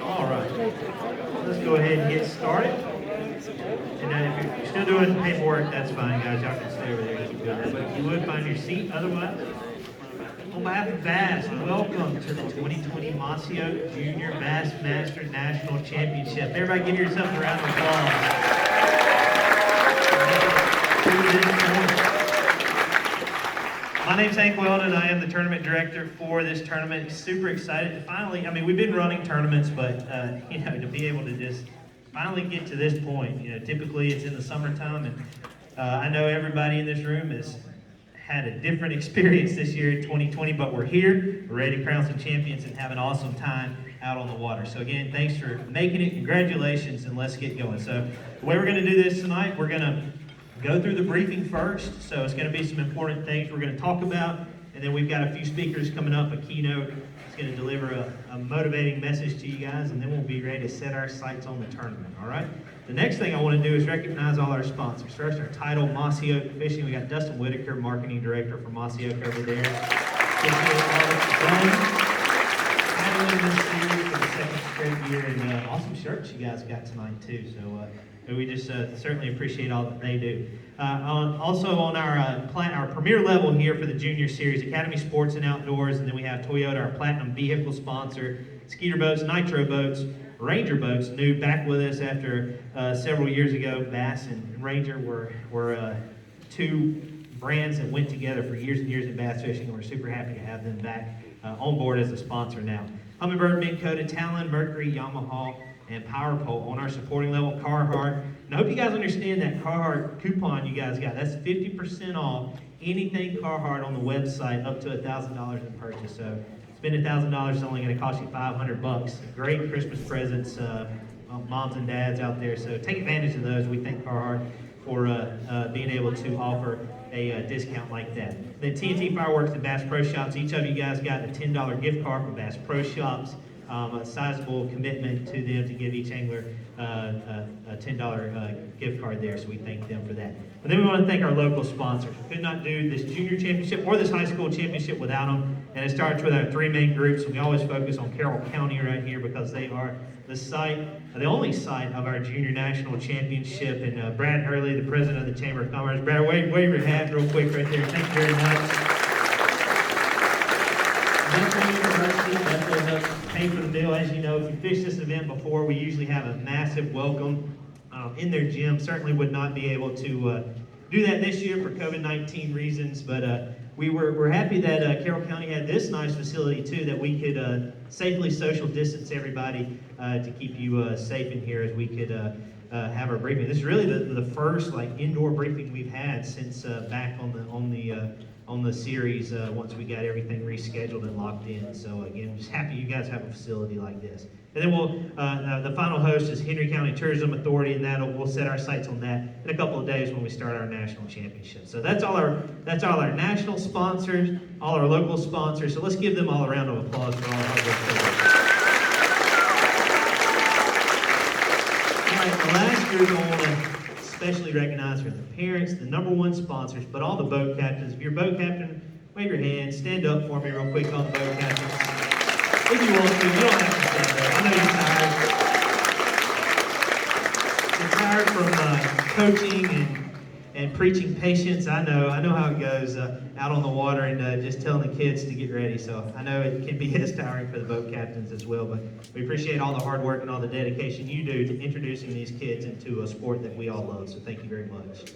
All right, let's go ahead and get started. And if you're still doing paperwork, that's fine, guys. Y'all can stay over there just do that. But if you would, find your seat. Otherwise, on behalf of Bass, welcome to the 2020 Mossio Junior BassMaster National Championship. Everybody give yourself a round of applause. My name's Hank Weldon. I am the tournament director for this tournament. Super excited to finally, we've been running tournaments, but to be able to just finally get to this point. Typically it's in the summertime, and I know everybody in this room has had a different experience this year in 2020, but we're here, we're ready to crown some champions and have an awesome time out on the water. So again, thanks for making it, congratulations, and let's get going. So the way we're gonna do this tonight, we're gonna go through the briefing first. So it's gonna be some important things we're gonna talk about, and then we've got a few speakers coming up, a keynote. It's gonna deliver a motivating message to you guys, and then we'll be ready to set our sights on the tournament, all right? The next thing I want to do is recognize all our sponsors. First, our title, Mossy Oak Fishing. We got Dustin Whitaker, Marketing Director for Mossy Oak over there. Appreciate all that you've done. Handling this series for the second straight year, and awesome shirts you guys got tonight too. So we just certainly appreciate all that they do. Also on our premier level here for the Junior Series, Academy Sports and Outdoors, and then we have Toyota, our platinum vehicle sponsor, Skeeter Boats, Nitro Boats, Ranger Boats, new back with us after several years ago. Bass and Ranger were two brands that went together for years and years in bass fishing, and we're super happy to have them back on board as a sponsor now. Humminbird, Minn Kota, Talon, Mercury, Yamaha, and Power Pole on our supporting level. Carhartt. And I hope you guys understand that Carhartt coupon you guys got. That's 50% off anything Carhartt on the website up to $1,000 in purchase. So spend $1,000 is only going to cost you $500. Great Christmas presents, moms and dads out there. So take advantage of those. We thank Carhartt for being able to offer a discount like that. The TNT Fireworks and Bass Pro Shops. Each of you guys got a $10 gift card from Bass Pro Shops. A sizable commitment to them to give each angler a $10 gift card there, so we thank them for that. And then we want to thank our local sponsors. We could not do this junior championship or this high school championship without them, and it starts with our three main groups, and we always focus on Carrol County right here because they are the only site of our junior national championship. And Brad Hurley, the president of the Chamber of Commerce. Brad, wave your hat real quick right there. Thank you very much. Bethel University, Bethel helps pay for the bill. As you know, if you fished this event before, we usually have a massive welcome in their gym. Certainly would not be able to do that this year for COVID-19 reasons, but we're happy that Carroll County had this nice facility too, that we could safely social distance everybody to keep you safe in here as we could have our briefing. This is really the first indoor briefing we've had since back on the series once we got everything rescheduled and locked in. So again, just happy you guys have a facility like this. And then the final host is Henry County Tourism Authority, and we'll set our sights on that in a couple of days when we start our national championship. So that's all our national sponsors, all our local sponsors. So let's give them all a round of applause for all our hard work. All right, the last group I want to especially recognize are the parents, the #1 sponsors, but all the boat captains. If you're a boat captain, wave your hand, stand up for me real quick on the boat captains. If you want to, you don't have to stand up. I know you're tired. You're tired from coaching and preaching patience. I know how it goes out on the water and just telling the kids to get ready. So I know it can be as tiring for the boat captains as well, but we appreciate all the hard work and all the dedication you do to introducing these kids into a sport that we all love. So thank you very much.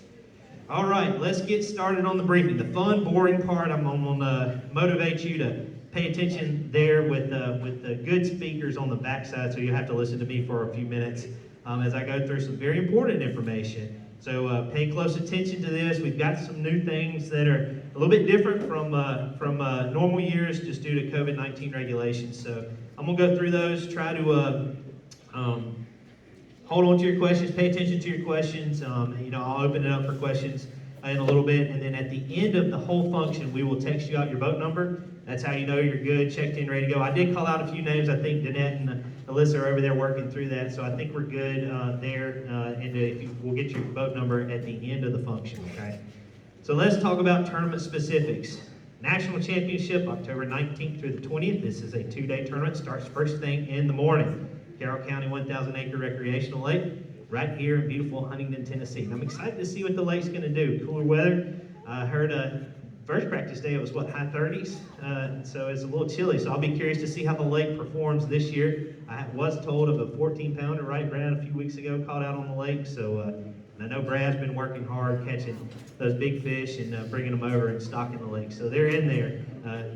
All right, let's get started on the briefing. The fun, boring part, I'm going to motivate you to pay attention there with the good speakers on the backside, so you have to listen to me for a few minutes as I go through some very important information. So pay close attention to this. We've got some new things that are a little bit different from normal years just due to COVID-19 regulations. So I'm going to go through those, try to hold on to your questions, pay attention to your questions. I'll open it up for questions in a little bit, and then at the end of the whole function, we will text you out your boat number. That's how you know you're good, checked in, ready to go. I did call out a few names. I think Danette and Alyssa are over there working through that, so I think we're good there. We'll get your boat number at the end of the function, okay? So let's talk about tournament specifics. National Championship, October 19th through the 20th. This is a 2-day tournament. Starts first thing in the morning. Carrol County 1,000 acre recreational lake right here in beautiful Huntington, Tennessee. And I'm excited to see what the lake's going to do. Cooler weather. I heard first practice day it was high 30s, so it's a little chilly. So I'll be curious to see how the lake performs this year. I was told of a 14-pounder, right, Brad, a few weeks ago caught out on the lake. So and I know Brad's been working hard catching those big fish and bringing them over and stocking the lake. So they're in there.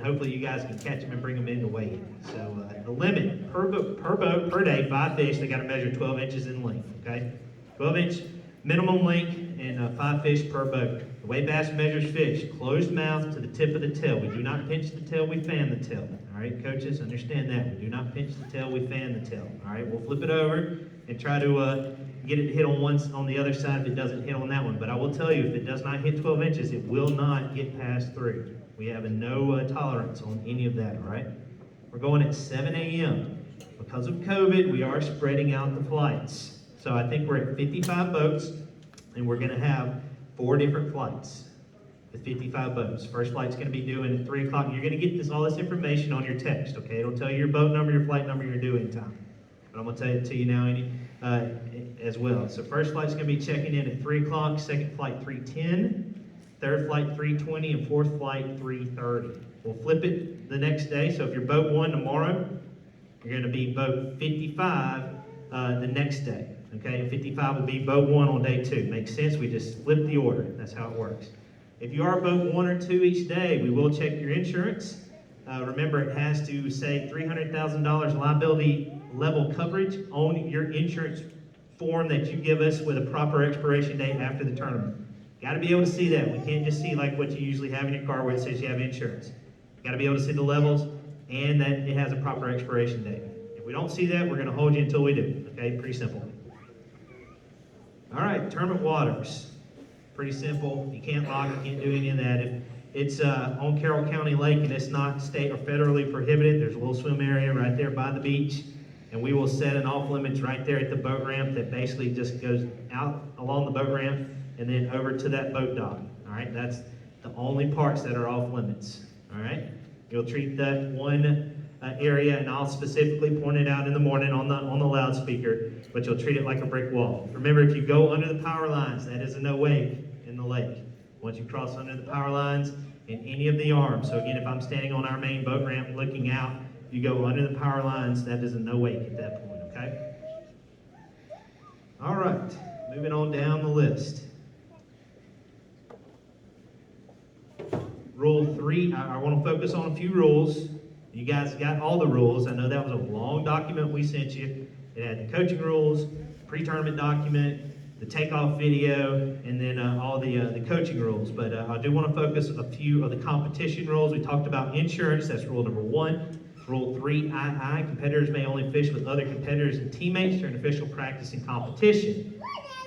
Hopefully you guys can catch them and bring them in to weigh in. So the limit per boat per day, 5 fish. They got to measure 12 inches in length. Okay, 12-inch minimum length and 5 fish per boat. The way bass measures fish, closed mouth to the tip of the tail. We do not pinch the tail, we fan the tail. All right, coaches, understand that. We do not pinch the tail, we fan the tail. All right, we'll flip it over and try to get it to hit on the other side if it doesn't hit on that one. But I will tell you, if it does not hit 12 inches, it will not get passed through. We have a no tolerance on any of that, all right? We're going at 7 a.m. Because of COVID, we are spreading out the flights. So I think we're at 55 boats, and we're gonna have 4 different flights with 55 boats. First flight's going to be due in at 3 o'clock. You're going to get all this information on your text, okay? It'll tell you your boat number, your flight number, your due-in time. But I'm going to tell it to you now as well. So first flight's going to be checking in at 3 o'clock, second flight 3:10, third flight 3:20, and fourth flight 3:30. We'll flip it the next day. So if you're boat 1 tomorrow, you're going to be boat 55 the next day. Okay, and 55 will be boat 1 on day 2. Makes sense? We just flip the order. That's how it works. If you are boat 1 or 2 each day, we will check your insurance. Remember, it has to say $300,000 liability level coverage on your insurance form that you give us with a proper expiration date after the tournament. Got to be able to see that. We can't just see like what you usually have in your car where it says you have insurance. Got to be able to see the levels and that it has a proper expiration date. If we don't see that, we're going to hold you until we do. Okay, pretty simple. All right, tournament waters. Pretty simple. You can't lock, you can't do any of that. If it's on Carrol County Lake and it's not state or federally prohibited, there's a little swim area right there by the beach, and we will set an off limits right there at the boat ramp that basically just goes out along the boat ramp and then over to that boat dock. All right, that's the only parts that are off limits. All right, you'll treat that one area, and I'll specifically point it out in the morning on the loudspeaker, but you'll treat it like a brick wall. Remember, if you go under the power lines, that is a no wake in the lake. Once you cross under the power lines in any of the arms, so again, if I'm standing on our main boat ramp looking out, you go under the power lines, that is a no wake at that point, okay? All right, moving on down the list. Rule 3, I want to focus on a few rules. You guys got all the rules. I know that was a long document we sent you. It had the coaching rules, pre-tournament document, the takeoff video, and then all the coaching rules. But I do want to focus a few of the competition rules. We talked about insurance. That's rule number 1. Rule 3II, competitors may only fish with other competitors and teammates during official practice and competition.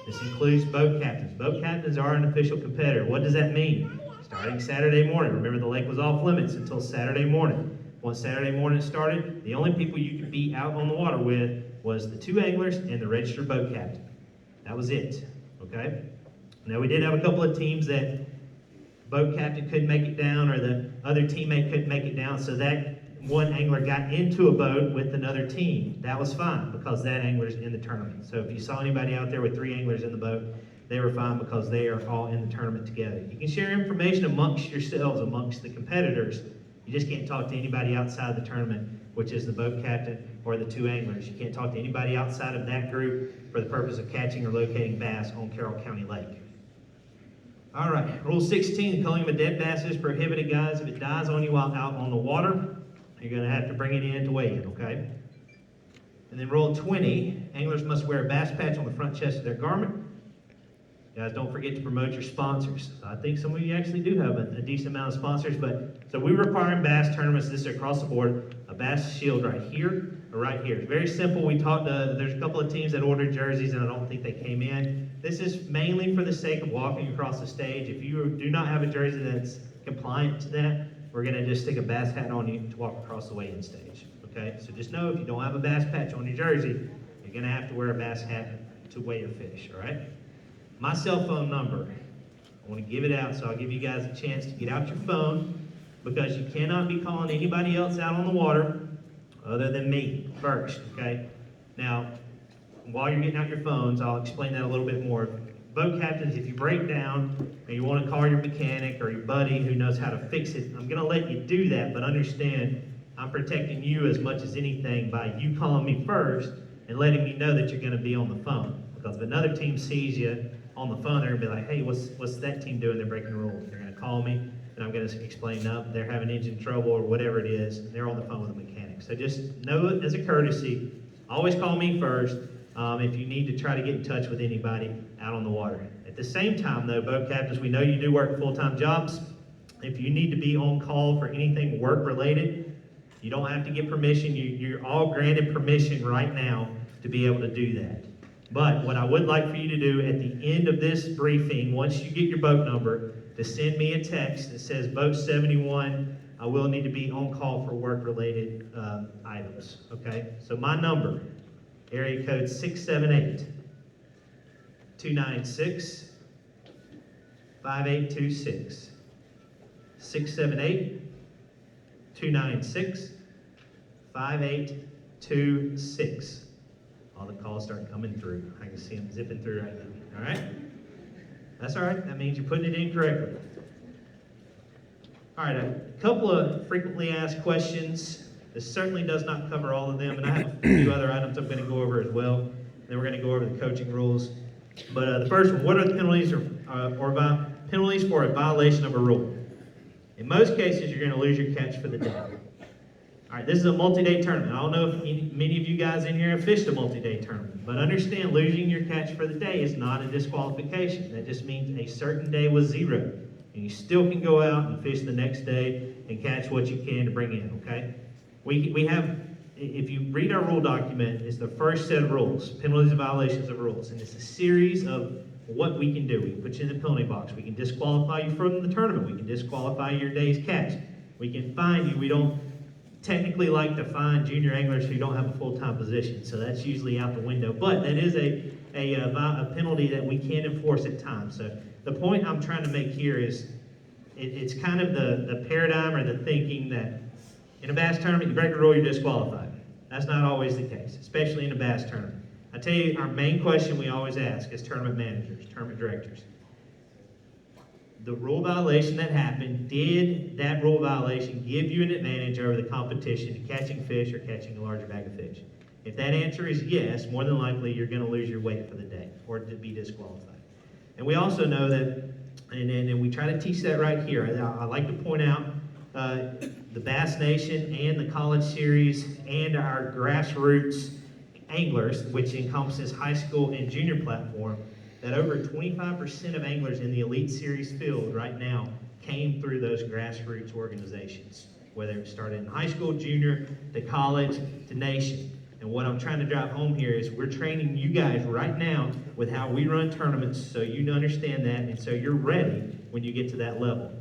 This includes boat captains. Boat captains are an official competitor. What does that mean? Starting Saturday morning. Remember, the lake was off limits until Saturday morning. Once Saturday morning started, the only people you could be out on the water with was the 2 anglers and the registered boat captain. That was it, okay? Now, we did have a couple of teams that boat captain couldn't make it down or the other teammate couldn't make it down, so that one angler got into a boat with another team. That was fine because that angler's in the tournament. So if you saw anybody out there with 3 anglers in the boat, they were fine because they are all in the tournament together. You can share information amongst yourselves, amongst the competitors. You just can't talk to anybody outside the tournament, which is the boat captain or the 2 anglers. You can't talk to anybody outside of that group for the purpose of catching or locating bass on Carrol County Lake. All right, Rule 16, the culling of a dead bass is prohibited, guys. If it dies on you while out on the water, you're going to have to bring it in to weigh it, okay? And then Rule 20, anglers must wear a bass patch on the front chest of their garment. Guys, don't forget to promote your sponsors. I think some of you actually do have a decent amount of sponsors, but so we require in bass tournaments, this is across the board, a bass shield right here or right here. It's very simple. We talked, there's a couple of teams that ordered jerseys and I don't think they came in. This is mainly for the sake of walking across the stage. If you do not have a jersey that's compliant to that, we're gonna just stick a bass hat on you to walk across the weigh-in stage, okay? So just know if you don't have a bass patch on your jersey, you're gonna have to wear a bass hat to weigh your fish, all right? My cell phone number, I want to give it out, so I'll give you guys a chance to get out your phone because you cannot be calling anybody else out on the water other than me first, okay? Now, while you're getting out your phones, I'll explain that a little bit more. Boat captains, if you break down and you want to call your mechanic or your buddy who knows how to fix it, I'm going to let you do that, but understand I'm protecting you as much as anything by you calling me first and letting me know that you're going to be on the phone. Because if another team sees you on the phone, they're going to be like, hey, what's that team doing? They're breaking the rules. They're going to call me, and I'm going to explain, no, they're having engine trouble or whatever it is, and they're on the phone with a mechanic. So just know it as a courtesy. Always call me first. If you need to try to get in touch with anybody out on the water. At the same time, though, boat captains, we know you do work full-time jobs. If you need to be on call for anything work-related, you don't have to get permission. You're all granted permission right now to be able to do that. But what I would like for you to do at the end of this briefing, once you get your boat number, to send me a text that says, Boat 71, I will need to be on call for work-related items, okay? So my number, area code 678-296-5826. 678-296-5826. All the calls start coming through. I can see them zipping through right now. All right? That's all right. That means you're putting it in correctly. All right, a couple of frequently asked questions. This certainly does not cover all of them, and I have a few other items I'm going to go over as well. Then we're going to go over the coaching rules. But the first one, what are the penalties penalties for a violation of a rule? In most cases, you're going to lose your catch for the day. All right, this is a multi-day tournament. I don't know if many of you guys in here have fished a multi-day tournament, but understand losing your catch for the day is not a disqualification. That just means a certain day was zero, and you still can go out and fish the next day and catch what you can to bring in, okay? We have, if you read our rule document, it's the first set of rules, penalties and violations of rules, and it's a series of what we can do. We can put you in the penalty box. We can disqualify you from the tournament. We can disqualify your day's catch. We can fine you. We don't technically like to fine junior anglers who don't have a full-time position, so that's usually out the window. But that is a penalty that we can enforce at times. So the point I'm trying to make here is it's kind of the paradigm or the thinking that in a bass tournament, you break a rule, you're disqualified. That's not always the case, especially in a bass tournament. I tell you, our main question we always ask as tournament managers, tournament directors, the rule violation that happened, did that rule violation give you an advantage over the competition in catching fish or catching a larger bag of fish? If that answer is yes, more than likely you're going to lose your weight for the day or to be disqualified. And we also know that, and we try to teach that right here. I like to point out the Bass Nation and the College Series and our grassroots anglers, which encompasses high school and junior platform, that over 25% of anglers in the Elite Series field right now came through those grassroots organizations, whether it started in high school, junior, to college, to nation. And what I'm trying to drive home here is we're training you guys right now with how we run tournaments so you understand that and so you're ready when you get to that level.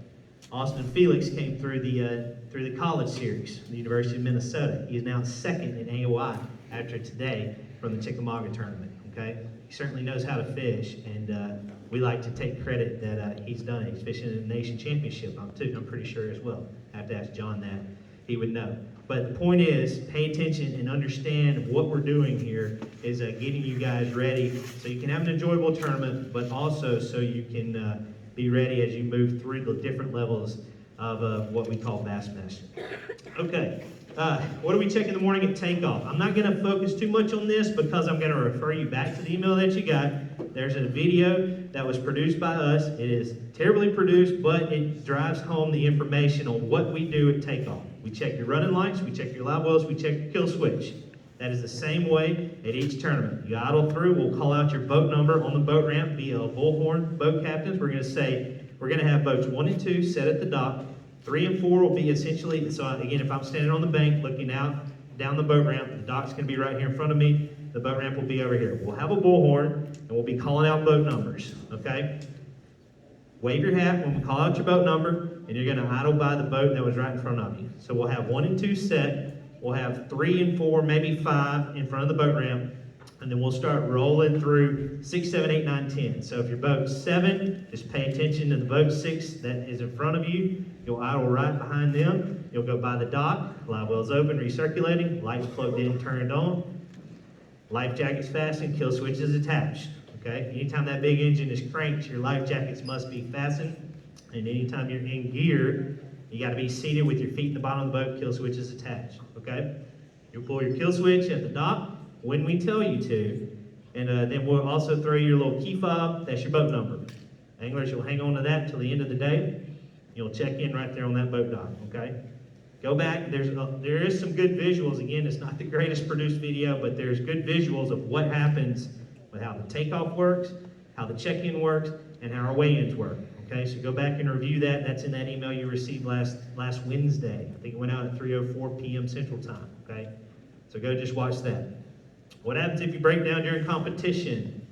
Austin Felix came through the College Series, the University of Minnesota. He is now second in AOI after today from the Chickamauga tournament, okay? He certainly knows how to fish, and we like to take credit that he's done it. He's fishing in the nation championship, I'm pretty sure as well. I have to ask John that. He would know. But the point is, pay attention and understand what we're doing here is getting you guys ready so you can have an enjoyable tournament, but also so you can be ready as you move through the different levels of what we call BassMaster. Okay, what do we check in the morning at takeoff? I'm not going to focus too much on this because I'm going to refer you back to the email that you got. There's a video that was produced by us. It is terribly produced, but it drives home the information on what we do at takeoff. We check your running lights, we check your live wells, we check your kill switch. That is the same way at each tournament. You idle through, we'll call out your boat number on the boat ramp via a bullhorn. Boat captains, we're going to say, we're going to have boats 1 and 2 set at the dock. 3 and 4 will be essentially, so again, if I'm standing on the bank looking out down the boat ramp, the dock's going to be right here in front of me. The boat ramp will be over here. We'll have a bullhorn, and we'll be calling out boat numbers, okay? Wave your hat when we call out your boat number, and you're going to idle by the boat that was right in front of you. So we'll have 1 and 2 set. We'll have 3 and 4, maybe 5 in front of the boat ramp, and then we'll start rolling through 6, 7, 8, 9, 10. So if you're boat 7, just pay attention to the boat 6 that is in front of you. You'll idle right behind them. You'll go by the dock, live wells open, recirculating, lights plugged in, turned on. Life jacket's fastened, kill switch is attached. Okay? Anytime that big engine is cranked, your life jackets must be fastened. And anytime you're in gear, you got to be seated with your feet in the bottom of the boat, kill switch is attached. Okay? You'll pull your kill switch at the dock when we tell you to, and then we'll also throw your little key fob. That's your boat number. Anglers, you'll hang on to that till the end of the day. You'll check in right there on that boat dock, okay? Go back. There is some good visuals. Again, it's not the greatest produced video, but there's good visuals of what happens with how the takeoff works, how the check-in works, and how our weigh-ins work. Okay, so go back and review that. That's in that email you received last Wednesday. I think it went out at 3:04 p.m. Central Time. Okay, so go just watch that. What happens if you break down during competition?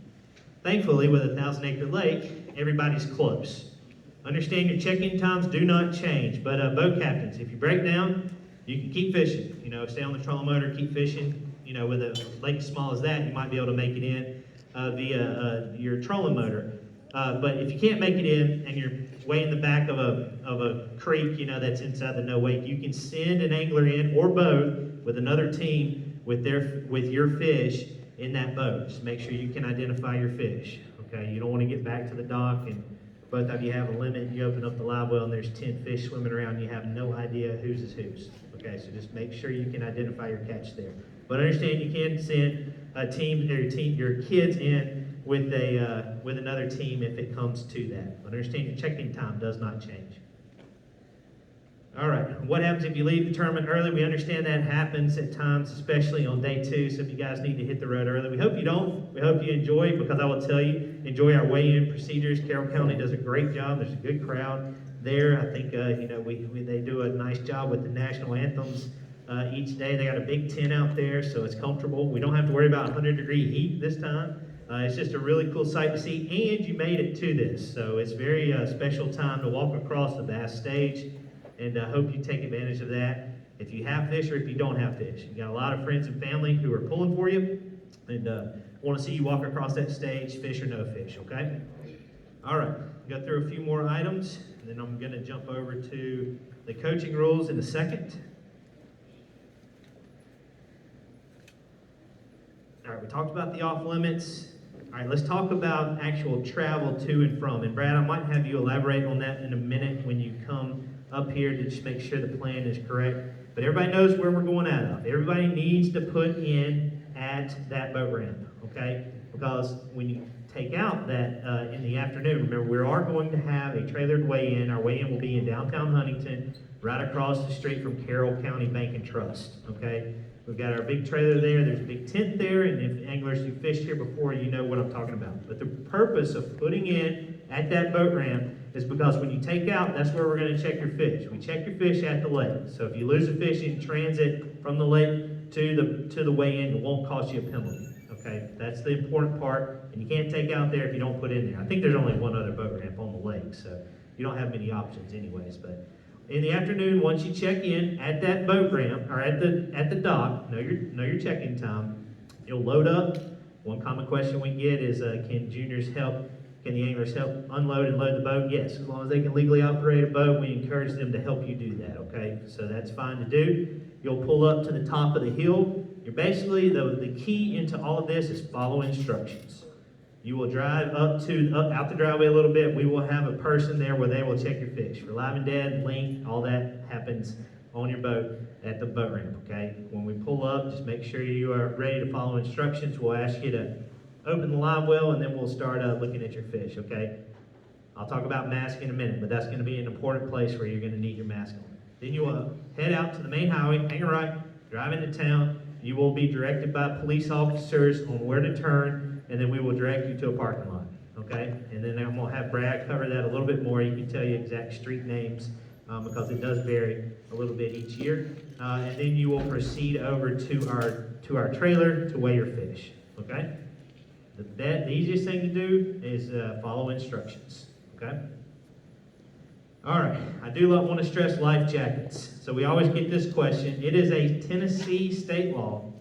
Thankfully, with a 1,000-acre lake, everybody's close. Understand your check-in times do not change, but boat captains, if you break down, you can keep fishing. You know, stay on the trolling motor, keep fishing. You know, with a lake as small as that, you might be able to make it in via your trolling motor. But if you can't make it in and you're way in the back of a creek, you know, that's inside the no wake, you can send an angler in or both with another team with your fish in that boat. Just make sure you can identify your fish. Okay, you don't want to get back to the dock and both of you have a limit. You open up the live well and there's 10 fish swimming around. You have no idea whose is whose. Okay, so just make sure you can identify your catch there. But understand you can send a team or your kids in with another team if it comes to that. But understand your check-in time does not change. All right, what happens if you leave the tournament early? We understand that happens at times, especially on day 2, so if you guys need to hit the road early. We hope you don't. We hope you enjoy it, because I will tell you, enjoy our weigh-in procedures. Carrol County does a great job. There's a good crowd there. I think, they do a nice job with the national anthems each day. They got a big tent out there, so it's comfortable. We don't have to worry about 100-degree heat this time. It's just a really cool sight to see, and you made it to this. So it's very special time to walk across the bass stage, and I hope you take advantage of that. If you have fish or if you don't have fish, you got a lot of friends and family who are pulling for you, and want to see you walk across that stage, fish or no fish, okay? All right, go through a few more items, and then I'm going to jump over to the coaching rules in a second. All right, we talked about the off limits. All right, let's talk about actual travel to and from. And Brad, I might have you elaborate on that in a minute when you come up here to just make sure the plan is correct. But everybody knows where we're going out of. Everybody needs to put in at that boat ramp, okay? Because when you take out that in the afternoon, remember, we are going to have a trailered weigh-in. Our weigh-in will be in downtown Huntington, right across the street from Carrol County Bank and Trust, okay? We've got our big trailer there. There's a big tent there, and if anglers who fished here before, you know what I'm talking about. But the purpose of putting in at that boat ramp is because when you take out, that's where we're going to check your fish. We check your fish at the lake. So if you lose a fish in transit from the lake to the weigh-in, it won't cost you a penalty. Okay, that's the important part, and you can't take out there if you don't put in there. I think there's only one other boat ramp on the lake, so you don't have many options anyways. But in the afternoon, once you check in at that boat ramp or at the dock, know your check-in time. You'll load up. One common question we get is, can juniors help? Can the anglers help unload and load the boat? Yes, as long as they can legally operate a boat, we encourage them to help you do that. Okay, so that's fine to do. You'll pull up to the top of the hill. You're basically the key into all of this is follow instructions. You will drive out the driveway a little bit. We will have a person there where they will check your fish. For live and dead, link, all that happens on your boat at the boat ramp, okay? When we pull up, just make sure you are ready to follow instructions. We'll ask you to open the live well, and then we'll start looking at your fish, okay? I'll talk about mask in a minute, but that's going to be an important place where you're going to need your mask on. Then you will head out to the main highway, hang a right, drive into town. You will be directed by police officers on where to turn, and then we will direct you to a parking lot, okay? And then I'm going to have Brad cover that a little bit more. He can tell you exact street names because it does vary a little bit each year. And then you will proceed over to our trailer to weigh your fish, okay? The easiest thing to do is follow instructions, okay? All right, I do want to stress life jackets. So we always get this question. It is a Tennessee state law,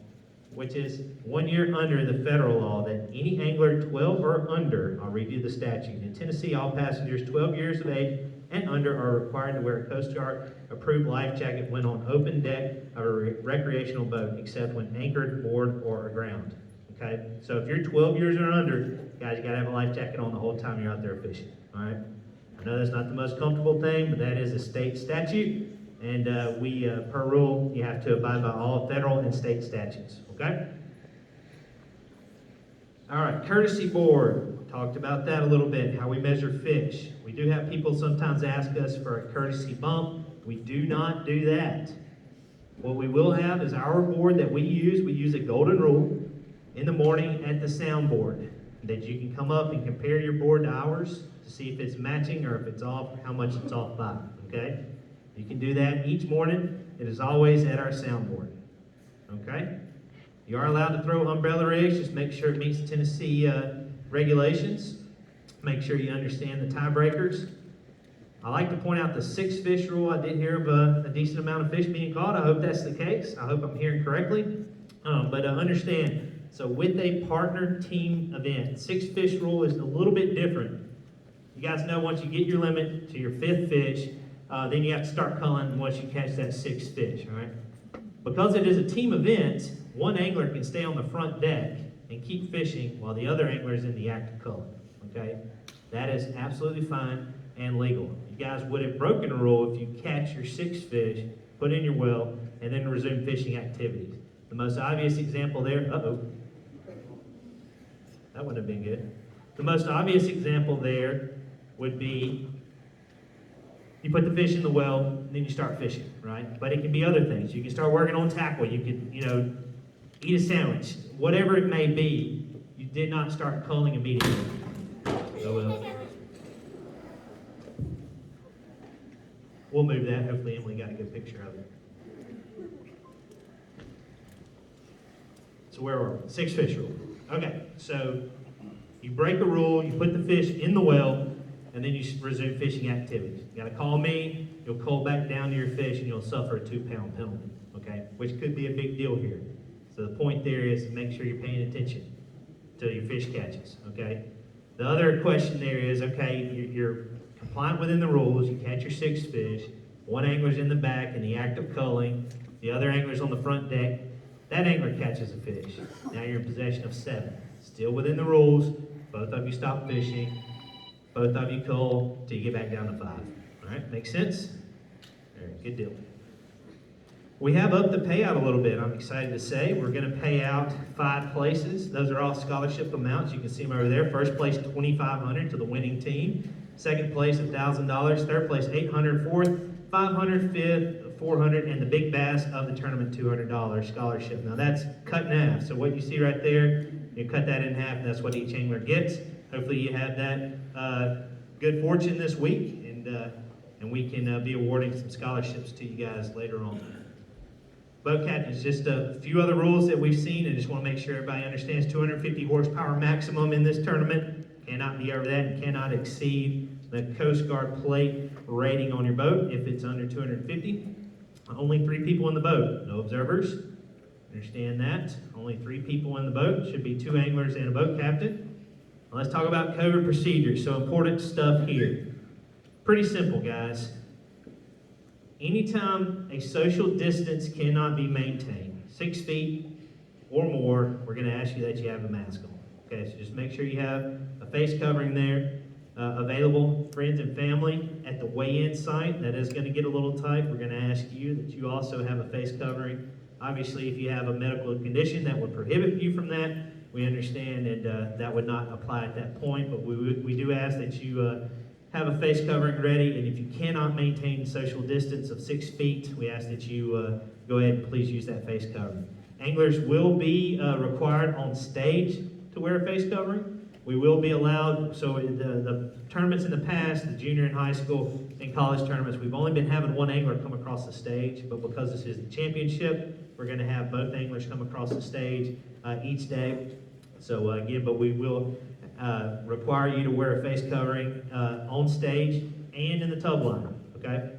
which is 1 year under the federal law, that any angler 12 or under, I'll read you the statute. In Tennessee, all passengers 12 years of age and under are required to wear a Coast Guard approved life jacket when on open deck of a recreational boat, except when anchored, moored, or aground. okay? So if you're 12 years or under, guys, you gotta have a life jacket on the whole time you're out there fishing, all right? I know that's not the most comfortable thing, but that is a state statute, and per rule, you have to abide by all federal and state statutes, okay? All right, courtesy board. Talked about that a little bit, how we measure fish. We do have people sometimes ask us for a courtesy bump. We do not do that. What we will have is our board that we use a golden rule in the morning at the soundboard that you can come up and compare your board to ours to see if it's matching or if it's off, how much it's off by, okay? You can do that each morning. It is always at our soundboard, okay? You are allowed to throw umbrella rigs, just make sure it meets Tennessee regulations. Make sure you understand the tiebreakers. I like to point out the 6 fish rule. I did hear of a decent amount of fish being caught. I hope that's the case. I hope I'm hearing correctly. But understand, so with a partner team event, 6 fish rule is a little bit different. You guys know once you get your limit to your 5th fish, then you have to start culling once you catch that 6th fish, all right? Because it is a team event, one angler can stay on the front deck and keep fishing while the other angler is in the act of culling, okay? That is absolutely fine and legal. You guys would have broken a rule if you catch your 6 fish, put in your well, and then resume fishing activities. The most obvious example there, that wouldn't have been good. The most obvious example there would be you put the fish in the well, and then you start fishing, right? But it can be other things. You can start working on tackle. You can, eat a sandwich. Whatever it may be, you did not start culling immediately. We'll move that. Hopefully Emily got a good picture of it. So where were we? 6 fish rule. Okay, so you break a rule, you put the fish in the well, and then you resume fishing activities. You gotta call me, you'll cull back down to your fish, and you'll suffer a 2-pound penalty, okay? Which could be a big deal here. So the point there is to make sure you're paying attention to your fish catches, okay? The other question there is, okay, you're compliant within the rules, you catch your 6 fish, one angler's in the back in the act of culling, the other angler's on the front deck, that angler catches a fish. Now you're in possession of 7. Still within the rules, both of you stop fishing, both of you cull till you get back down to 5. All right, make sense? All right, good deal. We have upped the payout a little bit, I'm excited to say. We're going to pay out 5 places. Those are all scholarship amounts. You can see them over there. First place, $2,500 to the winning team. Second place, $1,000. Third place, $800. Fourth, $500. Fifth, $400. And the big bass of the tournament, $200 scholarship. Now that's cut in half. So what you see right there, you cut that in half, and that's what each angler gets. Hopefully you have that good fortune this week, and we can be awarding some scholarships to you guys later on. Boat captains, just a few other rules that we've seen, and just want to make sure everybody understands 250 horsepower maximum in this tournament. Cannot be over that and cannot exceed the Coast Guard plate rating on your boat if it's under 250. Only 3 people in the boat, no observers. Understand that. Only 3 people in the boat. Should be 2 anglers and a boat captain. Now let's talk about COVID procedures. So important stuff here. Pretty simple, guys. Anytime a social distance cannot be maintained, 6 feet or more, we're going to ask you that you have a mask on. Okay, so just make sure you have a face covering there available. Friends and family at the weigh-in site, that is going to get a little tight. We're going to ask you that you also have a face covering. Obviously, if you have a medical condition that would prohibit you from that, we understand, and that would not apply at that point, but we do ask that you have a face covering ready, and if you cannot maintain social distance of 6 feet, we ask that you go ahead and please use that face covering. Anglers will be required on stage to wear a face covering. We will be allowed, so the tournaments in the past, the junior and high school and college tournaments, we've only been having one angler come across the stage, but because this is the championship, we're going to have both anglers come across the stage each day. So again, but we will require you to wear a face covering on stage and in the tub line, okay?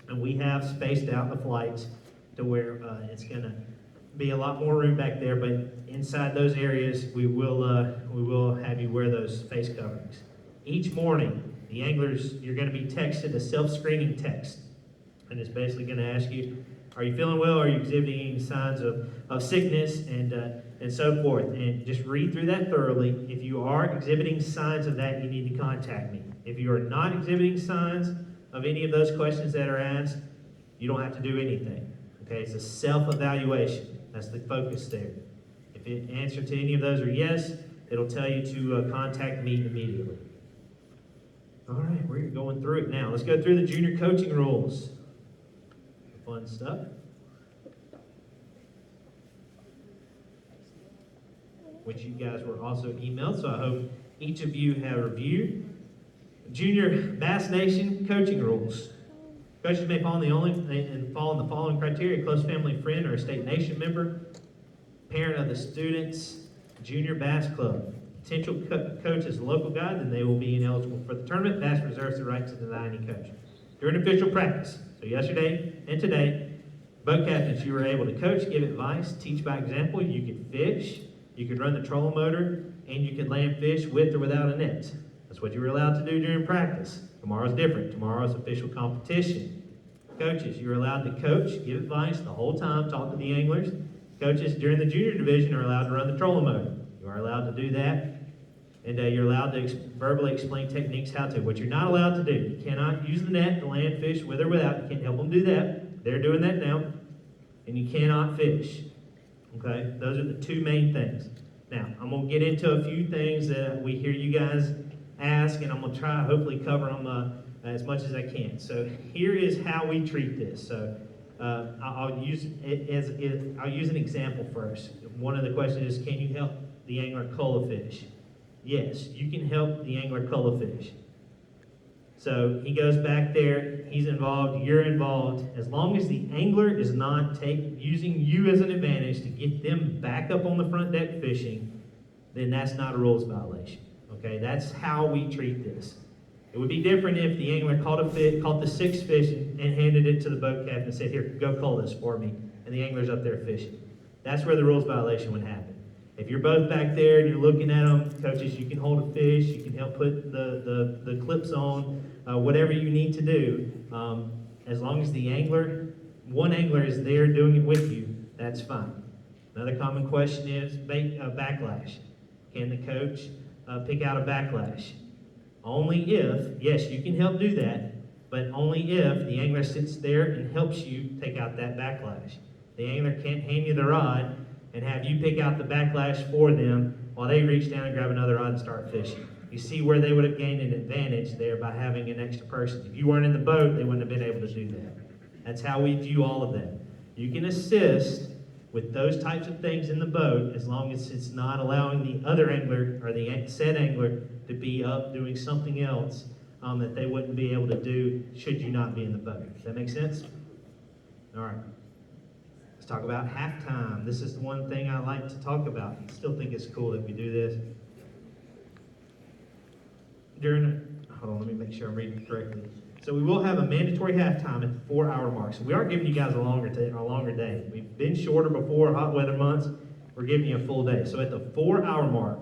And we have spaced out the flights to where it's going to be a lot more room back there, but inside those areas, we will have you wear those face coverings. Each morning, the anglers, you're going to be texted a self-screening text, and it's basically going to ask you, are you feeling well? Are you exhibiting any signs of sickness? And and so forth. And just read through that thoroughly. If you are exhibiting signs of that, you need to contact me. If you are not exhibiting signs of any of those questions that are asked, you don't have to do anything. Okay, it's a self-evaluation. That's the focus there. If the answer to any of those are yes, it'll tell you to contact me immediately. All right, we're going through it now. Let's go through the junior coaching rules. Fun stuff. Which you guys were also emailed, so I hope each of you have reviewed. Junior Bass Nation coaching rules. Coaches may fall in the following criteria: close family friend or a state nation member, parent of the student's junior bass club. Potential coach is a local guide, then they will be ineligible for the tournament. Bass reserves the right to deny any coach. During official practice, so yesterday and today, boat captains, you were able to coach, give advice, teach by example. You could fish, you could run the trolling motor, and you could land fish with or without a net. That's what you were allowed to do during practice. Tomorrow's different. Tomorrow's official competition. Coaches, you're allowed to coach, give advice the whole time, talk to the anglers. Coaches during the junior division are allowed to run the trolling motor. You are allowed to do that. And you're allowed to verbally explain techniques how to. What you're not allowed to do, you cannot use the net to land fish with or without. You can't help them do that. They're doing that now. And you cannot fish. Okay? Those are the two main things. Now, I'm going to get into a few things that we hear you guys ask, and I'm going to try to hopefully cover them as much as I can. So here is how we treat this. So I'll use an example first. One of the questions is, can you help the angler cull a fish? Yes, you can help the angler cull a fish. So he goes back there, he's involved, you're involved. As long as the angler is not using you as an advantage to get them back up on the front deck fishing, then that's not a rules violation. Okay, that's how we treat this. It would be different if the angler caught the 6 fish and handed it to the boat captain and said, here, go cull this for me, and the angler's up there fishing. That's where the rules violation would happen. If you're both back there and you're looking at them, coaches, you can hold a fish, you can help put the clips on, whatever you need to do. As long as one angler is there doing it with you, that's fine. Another common question is backlash. Can the coach pick out a backlash? Only if, yes, you can help do that, but only if the angler sits there and helps you take out that backlash. The angler can't hand you the rod and have you pick out the backlash for them while they reach down and grab another rod and start fishing. You see where they would have gained an advantage there by having an extra person. If you weren't in the boat, they wouldn't have been able to do that. That's how we view all of that. You can assist with those types of things in the boat as long as it's not allowing the other angler or the said angler to be up doing something else that they wouldn't be able to do should you not be in the boat. Does that make sense? All right. Let's talk about halftime. This is the one thing I like to talk about. I still think it's cool that we do this. Hold on, let me make sure I'm reading correctly. So we will have a mandatory halftime at the 4-hour mark. So we are giving you guys a longer day. We've been shorter before, hot weather months. We're giving you a full day. So at the 4-hour mark,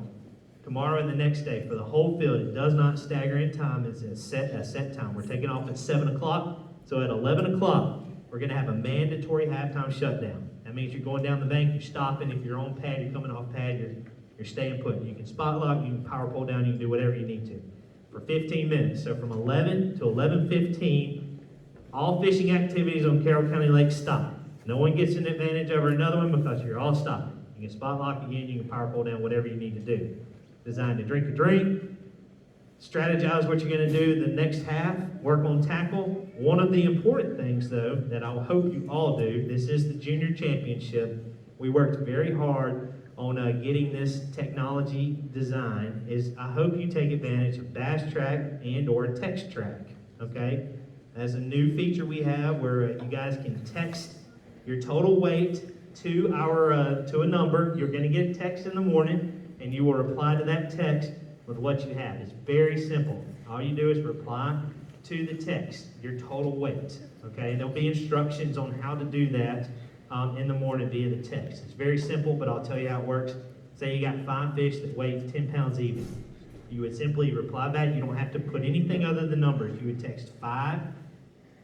tomorrow and the next day, for the whole field, it does not stagger in time. It's a set time. We're taking off at 7 o'clock. So at 11 o'clock, we're going to have a mandatory halftime shutdown. That means you're going down the bank, you're stopping. If you're on pad, you're coming off pad, you're staying put. You can spot lock, you can power pole down, you can do whatever you need to for 15 minutes. So from 11 to 11:15, all fishing activities on Carrol County Lake stop. No one gets an advantage over another one because you're all stopping. You can spot lock again, you can power pole down, whatever you need to do. Designed to drink a drink, strategize what you're going to do the next half, work on tackle. One of the important things, though, that I hope you all do, this is the junior championship. We worked very hard on getting this technology design. I hope you take advantage of Bass Track and or Text Track, okay? As a new feature we have where you guys can text your total weight to a number. You're going to get a text in the morning, and you will reply to that text with what you have. It's very simple. All you do is reply to the text, your total weight, okay? There'll be instructions on how to do that in the morning via the text. It's very simple, but I'll tell you how it works. Say you got 5 fish that weigh 10 pounds even. You would simply reply back. You don't have to put anything other than numbers. You would text 5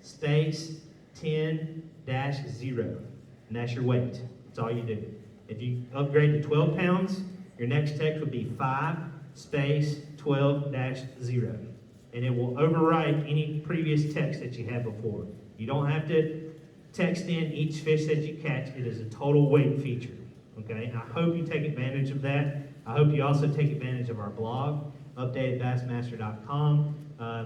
space 10-0, and that's your weight. That's all you do. If you upgrade to 12 pounds, your next text would be 5 space 12-0. And it will overwrite any previous text that you had before. You don't have to text in each fish that you catch. It is a total weight feature. Okay? I hope you take advantage of that. I hope you also take advantage of our blog, updatedbassmaster.com,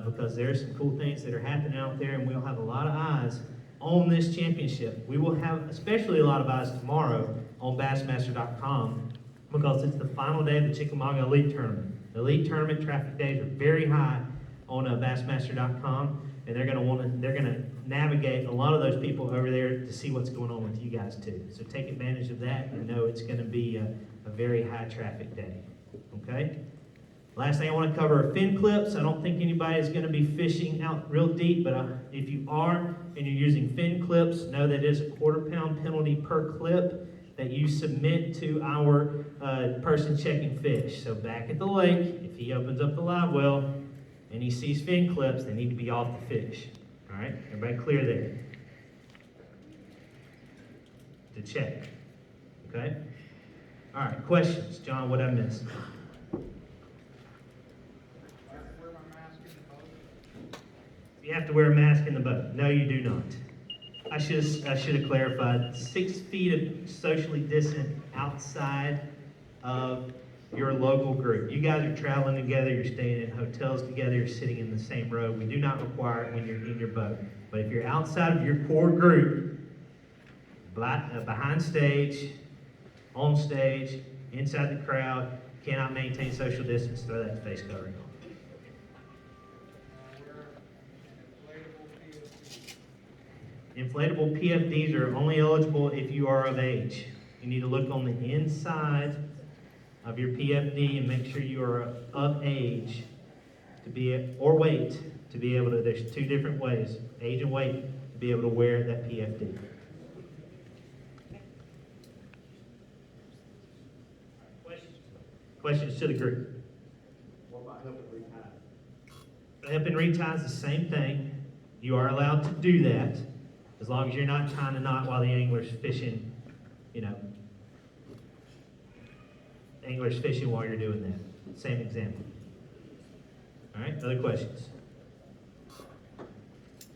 because there are some cool things that are happening out there, and we'll have a lot of eyes on this championship. We will have especially a lot of eyes tomorrow on bassmaster.com because it's the final day of the Chickamauga Elite Tournament. The Elite Tournament traffic days are very high on bassmaster.com, and they're going to navigate a lot of those people over there to see what's going on with you guys too. So take advantage of that and know it's going to be a very high traffic day. Okay? Last thing I want to cover are fin clips. I don't think anybody is going to be fishing out real deep, but if you are and you're using fin clips, know that it is a quarter-pound penalty per clip that you submit to our person checking fish. So back at the lake, if he opens up the live well and he sees fin clips, they need to be off the fish. All right? Everybody clear there? To check. Okay? All right, questions. John, what I missed? You have to wear a mask in the boat. No, you do not. I should have clarified. 6 feet of socially distant outside of your local group. You guys are traveling together. You're staying in hotels together. You're sitting in the same row. We do not require it when you're in your boat. But if you're outside of your core group, behind stage, on stage, inside the crowd, cannot maintain social distance, throw that face covering on. Inflatable PFDs are only eligible if you are of age. You need to look on the inside of your PFD and make sure you are of age to be, or weight, to be able to, there's 2 different ways, age and weight, to be able to wear that PFD. Questions to the group? What about help and retie? Help and retie is the same thing. You are allowed to do that as long as you're not tying a knot while the angler's fishing, angler's fishing while you're doing that. Same example. All right, other questions? Does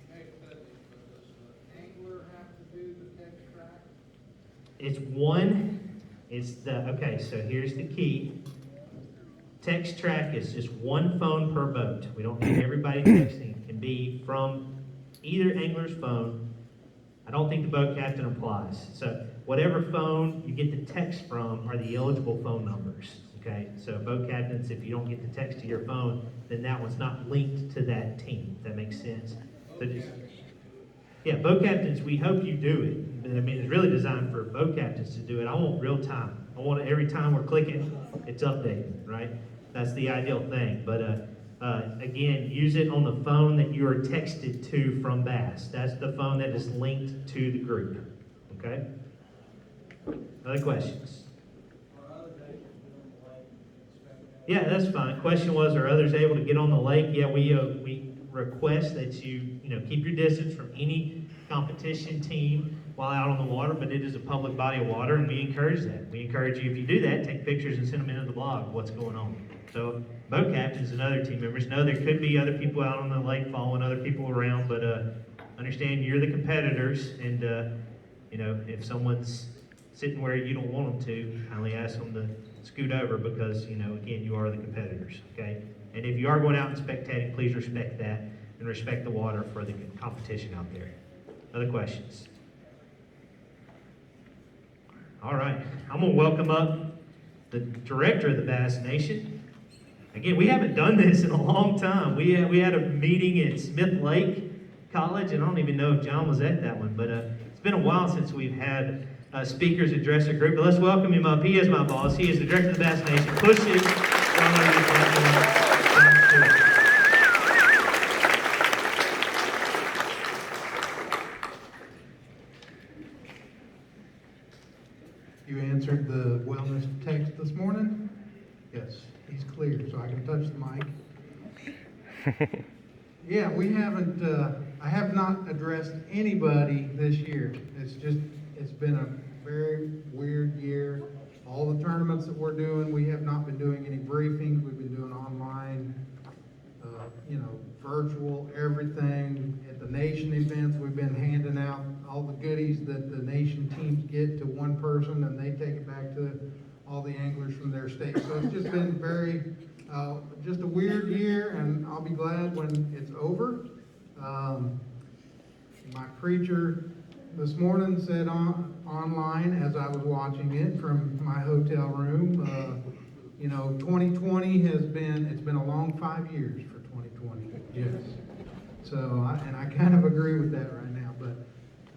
the angler have to do the text track? Okay, so here's the key. Text track is just 1 phone per boat. We don't need everybody texting. It can be from either angler's phone. I don't think the boat captain applies. So whatever phone you get the text from are the eligible phone numbers. Okay, so boat captains, if you don't get the text to your phone, then that one's not linked to that team. If that makes sense. So just, yeah, boat captains, we hope you do it. But I mean, it's really designed for boat captains to do it. I want real time. I want it every time we're clicking, it's updated, right? That's the ideal thing. But again, use it on the phone that you are texted to from Bass. That's the phone that is linked to the group. Okay? Other questions? Yeah, that's fine. Question was, are others able to get on the lake? Yeah, we request that you keep your distance from any competition team while out on the water, but it is a public body of water, and we encourage that. We encourage you, if you do that, take pictures and send them into the blog of what's going on. So boat captains and other team members know there could be other people out on the lake following other people around, but understand you're the competitors, and if someone's sitting where you don't want them to, kindly ask them to scoot over because, again, you are the competitors, okay? And if you are going out and spectating, please respect that and respect the water for the competition out there. Other questions? All right, I'm going to welcome up the director of the Bass Nation. Again, we haven't done this in a long time. We had a meeting at Smith Lake College, and I don't even know if John was at that one, but it's been a while since we've had speakers address a group. But let's welcome him up. He is my boss. He is the director of the Bass Nation. Push it. You answered the wellness text this morning? Yes, he's clear, so I can touch the mic. Yeah, we haven't, I have not addressed anybody this year. It's been very weird year. All the tournaments that we're doing, we have not been doing any briefings. We've been doing online, virtual, everything. At the nation events, we've been handing out all the goodies that the nation teams get to one person, and they take it back to all the anglers from their state. So it's just been just a weird year, and I'll be glad when it's over. My preacher this morning said online as I was watching it from my hotel room, 2020 it's been a long 5 years for 2020. Yes. So, I kind of agree with that right now. But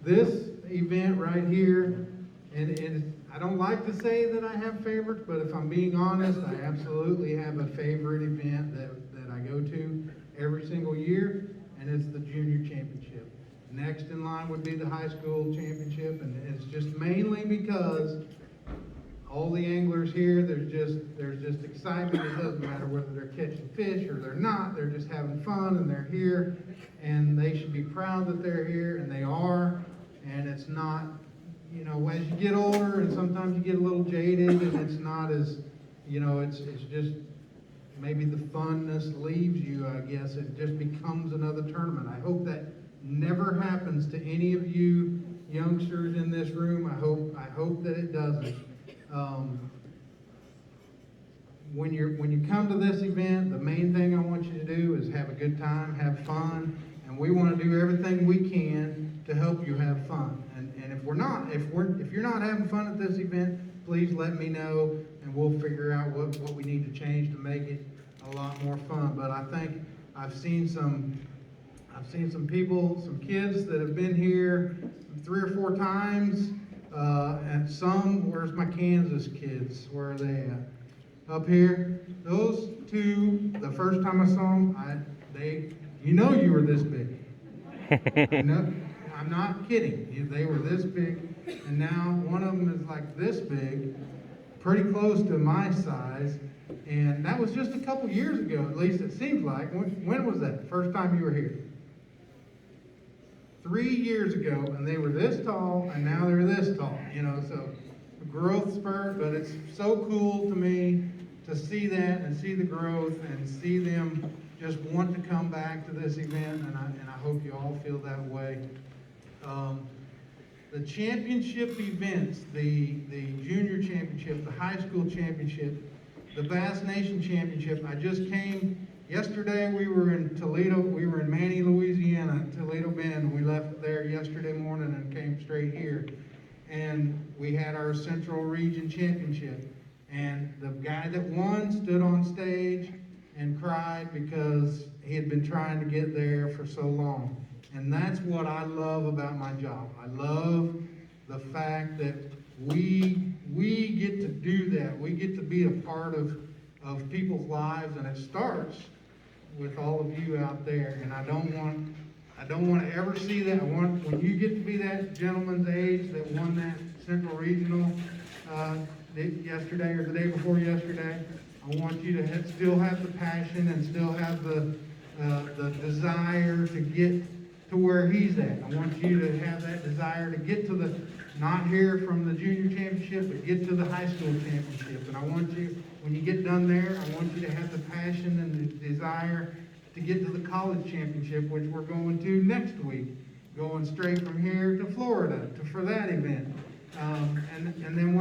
this event right here, and I don't like to say that I have favorites, but if I'm being honest, I absolutely have a favorite event that I go to every single year, and it's the junior championship. Next in line would be the high school championship, and it's just mainly because all the anglers here, there's just excitement. It doesn't matter whether they're catching fish or they're not. They're just having fun, and they're here, and they should be proud that they're here, and they are. And it's not, as you get older, and sometimes you get a little jaded, and it's not as, it's just maybe the funness leaves you. I guess it just becomes another tournament. I hope that never happens to any of you youngsters in this room. I hope that it doesn't. When you come to this event, the main thing I want you to do is have a good time, have fun, and we want to do everything we can to help you have fun. And if you're not having fun at this event, please let me know, and we'll figure out what we need to change to make it a lot more fun. But I think I've seen some people, some kids that have been here 3 or 4 times, and some, where's my Kansas kids? Where are they at? Up here. Those two, the first time I saw them, you were this big. I'm not kidding. They were this big, and now one of them is like this big, pretty close to my size, and that was just a couple years ago, at least it seems like. When was that? First time you were here? 3 years ago, and they were this tall, and now they're this tall, so a growth spurt. But it's so cool to me to see that and see the growth and see them just want to come back to this event, and I hope you all feel that way. The championship events, the junior championship, the high school championship, the Bass Nation championship. I just came yesterday. We were in Toledo. We were in Manny, Louisiana, Toledo Bend. We left there yesterday morning and came straight here. And we had our Central Region Championship. And the guy that won stood on stage and cried because he had been trying to get there for so long. And that's what I love about my job. I love the fact that we get to do that. We get to be a part of people's lives, and it starts with all of you out there. And I don't want to ever see that. When you get to be that gentleman's age that won that Central Regional yesterday or the day before yesterday, I want you to still have the passion and still have the desire to get to where he's at. I want you to have that desire to get to not here from the junior championship, but get to the high school championship. And I want you, when you get done there, I want you to have the passion and the desire to get to the college championship, which we're going to next week, going straight from here to Florida for that event. And then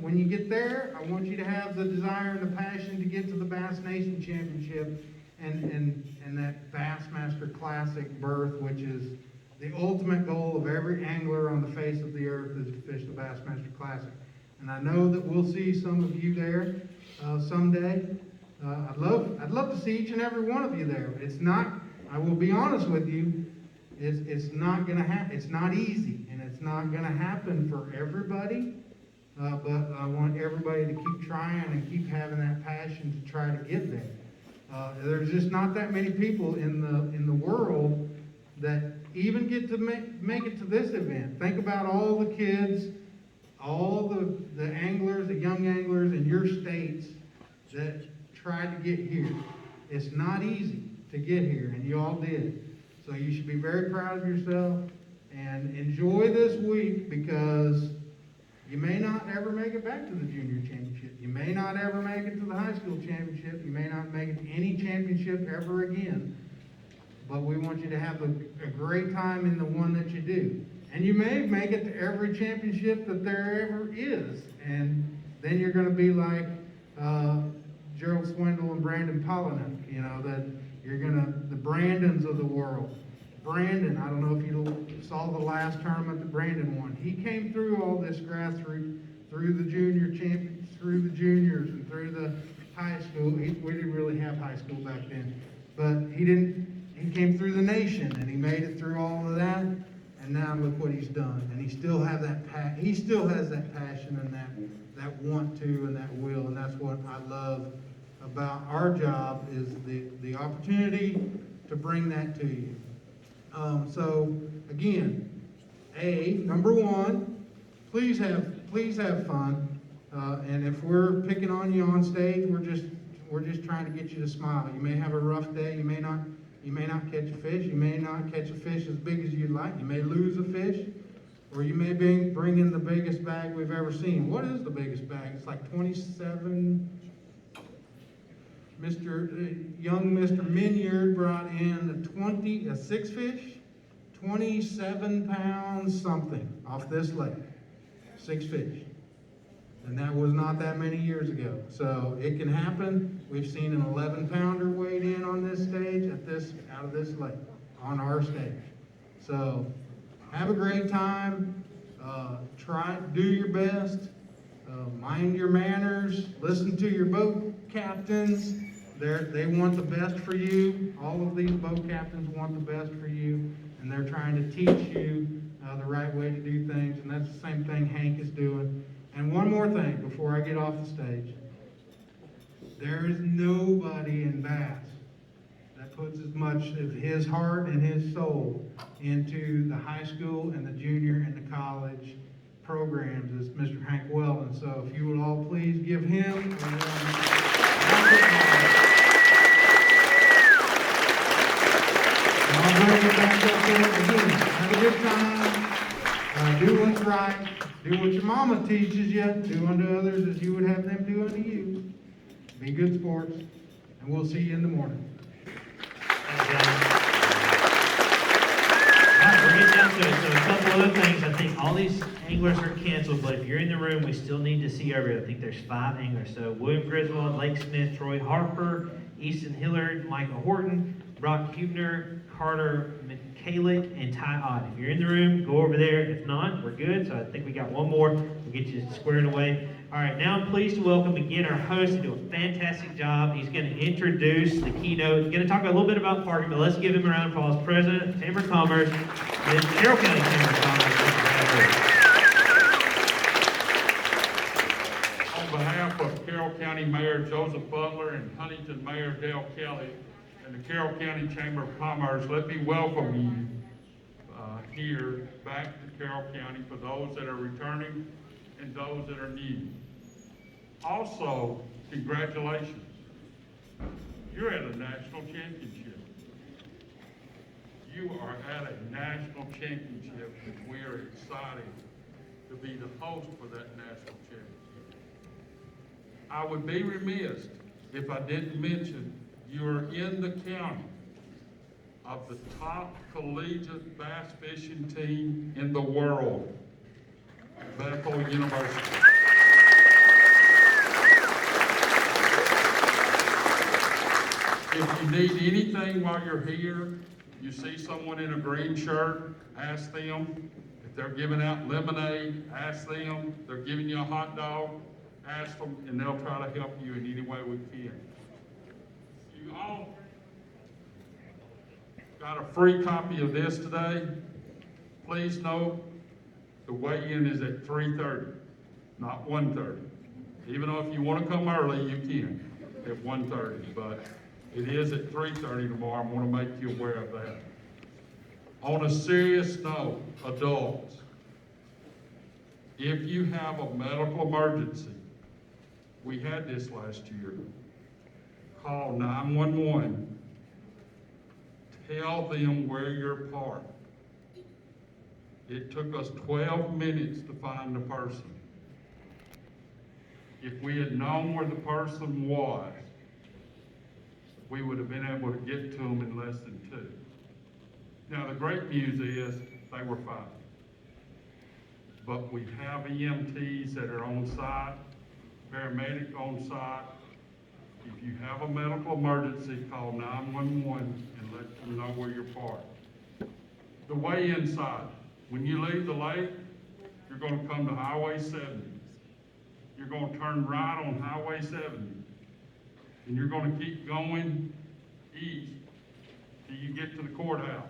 when you get there, I want you to have the desire and the passion to get to the Bass Nation Championship and that BassMaster Classic berth, which is the ultimate goal of every angler on the face of the earth, is to fish the BassMaster Classic. And I know that we'll see some of you there someday. I'd love to see each and every one of you there. It's not. I will be honest with you. It's not going to happen. It's not easy, and it's not going to happen for everybody. But I want everybody to keep trying and keep having that passion to try to get there. There's just not that many people in the world that even get to make it to this event. Think about all the kids, all the anglers, the young anglers in your states that tried to get here. It's not easy to get here, and you all did. So you should be very proud of yourself and enjoy this week, because You may not ever make it back to the junior championship. You may not ever make it to the high school championship. You may not make it to any championship ever again. But we want you to have a great time in the one that you do. And you may make it to every championship that there ever is. And then you're going to be like Gerald Swindle and Brandon Polinick, you know, that you're going to, the Brandons of the world. Brandon, I don't know if you saw the last tournament that Brandon won. He came through all this grassroots, through the junior champions, through the juniors, and through the high school. We didn't really have high school back then. But he came through the nation, and he made it through all of that. And now look what he's done. And he still has that passion and that want to and that will. And that's what I love about our job, is the opportunity to bring that to you. So again, number one, please have fun. And if we're picking on you on stage, we're just trying to get you to smile. You may have a rough day. You may not catch a fish. You may not catch a fish as big as you'd like. You may lose a fish, or you may bring in the biggest bag we've ever seen. What is the biggest bag? It's like 27. Young Mr. Minyard brought in a 6 fish, 27 pounds something off this lake. 6 fish. And that was not that many years ago. So it can happen. We've seen an 11-pounder weighed in on this stage out of this lake, on our stage. So have a great time. Do your best. Mind your manners. Listen to your boat captains. They want the best for you. All of these boat captains want the best for you, and they're trying to teach you the right way to do things, and that's the same thing Hank is doing. And one more thing before I get off the stage. There is nobody in Bass that puts as much of his heart and his soul into the high school and the junior and the college programs as Mr. Hank Weldon. So if you would all please give him a round of applause. And I'll bring it back up there again. Have a good time. Do what's right. Do what your mama teaches you. Do unto others as you would have them do unto you. Be good sports. And we'll see you in the morning. Thanks, John. All right, we're getting down to it. So a couple other things. I think all these anglers are canceled, but if you're in the room, we still need to see everybody. I think there's 5 anglers. So William Griswold, Lake Smith, Troy Harper, Easton Hillard, Michael Horton, Brock Hubner, Carter McCalick, and Ty Ott. If you're in the room, go over there. If not, we're good. So I think we got one more. We'll get you squared away. All right, now I'm pleased to welcome again our host. He did a fantastic job. He's going to introduce the keynote. He's going to talk a little bit about parking, but let's give him a round of applause. President of Chamber of Commerce, the Carrol County Chamber of Commerce. On behalf of Carrol County Mayor Joseph Butler and Huntington Mayor Dale Kelly and the Carrol County Chamber of Commerce, let me welcome you here back to Carrol County for those that are returning and those that are new. Also, congratulations. You're at a national championship. You are at a national championship, and we are excited to be the host for that national championship. I would be remiss if I didn't mention you're in the county of the top collegiate bass fishing team in the world, Bethel University. If you need anything while you're here, you see someone in a green shirt, ask them. If they're giving out lemonade, ask them. If they're giving you a hot dog, ask them, and they'll try to help you in any way we can. You all got a free copy of this today. Please note the weigh-in is at 3:30, not 1:30. Even though if you want to come early, you can at 1:30, but it is at 3:30 tomorrow. I want to make you aware of that. On a serious note, adults, if you have a medical emergency, we had this last year, call 911. Tell them where you're parked. It took us 12 minutes to find the person. if we had known where the person was, we would have been able to get to them in less than 2. Now, the great news is they were fine. But we have EMTs that are on site, paramedic on site. If you have a medical emergency, call 911 and let them know where you're parked. The way inside, when you leave the lake, you're going to come to Highway 70. You're going to turn right on Highway 70. And you're going to keep going east till you get to the courthouse.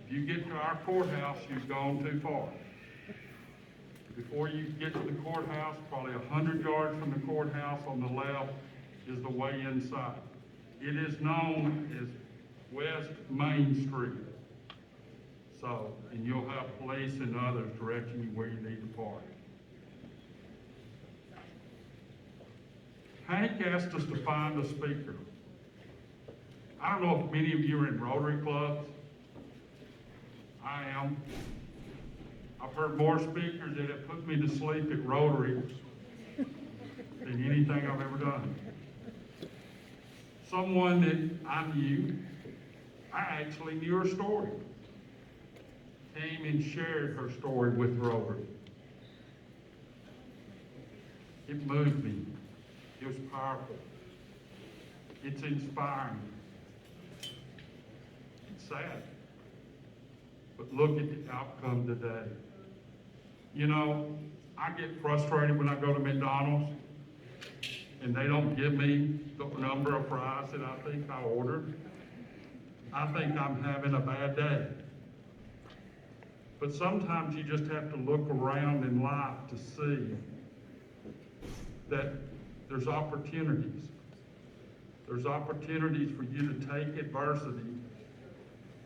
If you get to our courthouse, you've gone too far. Before you get to the courthouse, probably 100 yards from the courthouse on the left is the way inside. It is known as West Main Street. So, and you'll have police and others directing you where you need to park. Hank asked us to find a speaker. I don't know if many of you are in Rotary clubs. I am. I've heard more speakers that have put me to sleep at Rotary than anything I've ever done. Someone that I knew, I actually knew her story, came and shared her story with Rotary. It moved me. It was powerful. It's inspiring. It's sad. But look at the outcome today. You know, I get frustrated when I go to McDonald's and they don't give me the number of fries that I think I ordered. I think I'm having a bad day. But sometimes you just have to look around in life to see that there's opportunities. There's opportunities for you to take adversity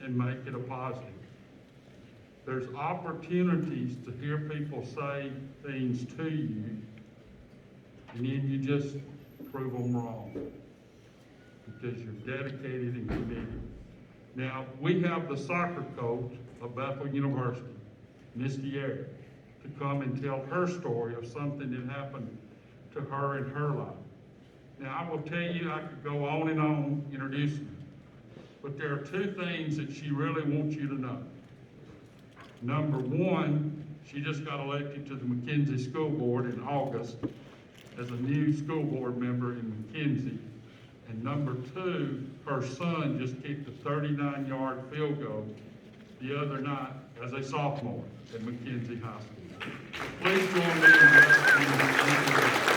and make it a positive. There's opportunities to hear people say things to you, and then you just prove them wrong because you're dedicated and committed. Now, we have the soccer coach of Bethel University, Misty Air, to come and tell her story of something that happened to her in her life. Now, I will tell you, I could go on and on introducing her, but there are 2 things that she really wants you to know. Number 1, she just got elected to the McKenzie School Board in August as a new school board member in McKenzie. And number 2, her son just kicked a 39-yard field goal the other night as a sophomore at McKenzie High School. Please join me in welcoming.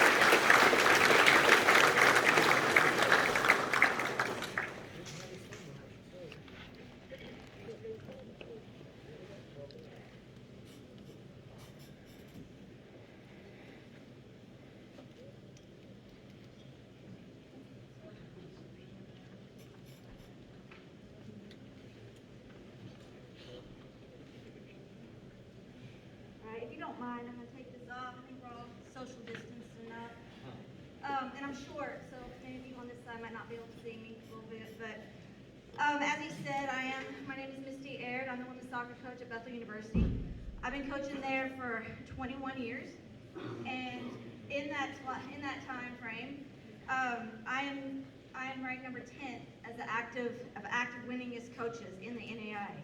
If you don't mind, I'm going to take this off. I think we're all social distanced enough. And I'm short, so many of you on this side might not be able to see me a little bit. But as he said, my name is Misty Aird. I'm the women's soccer coach at Bethel University. I've been coaching there for 21 years. And in that time frame, I am ranked number 10th as the active winningest coaches in the NAIA.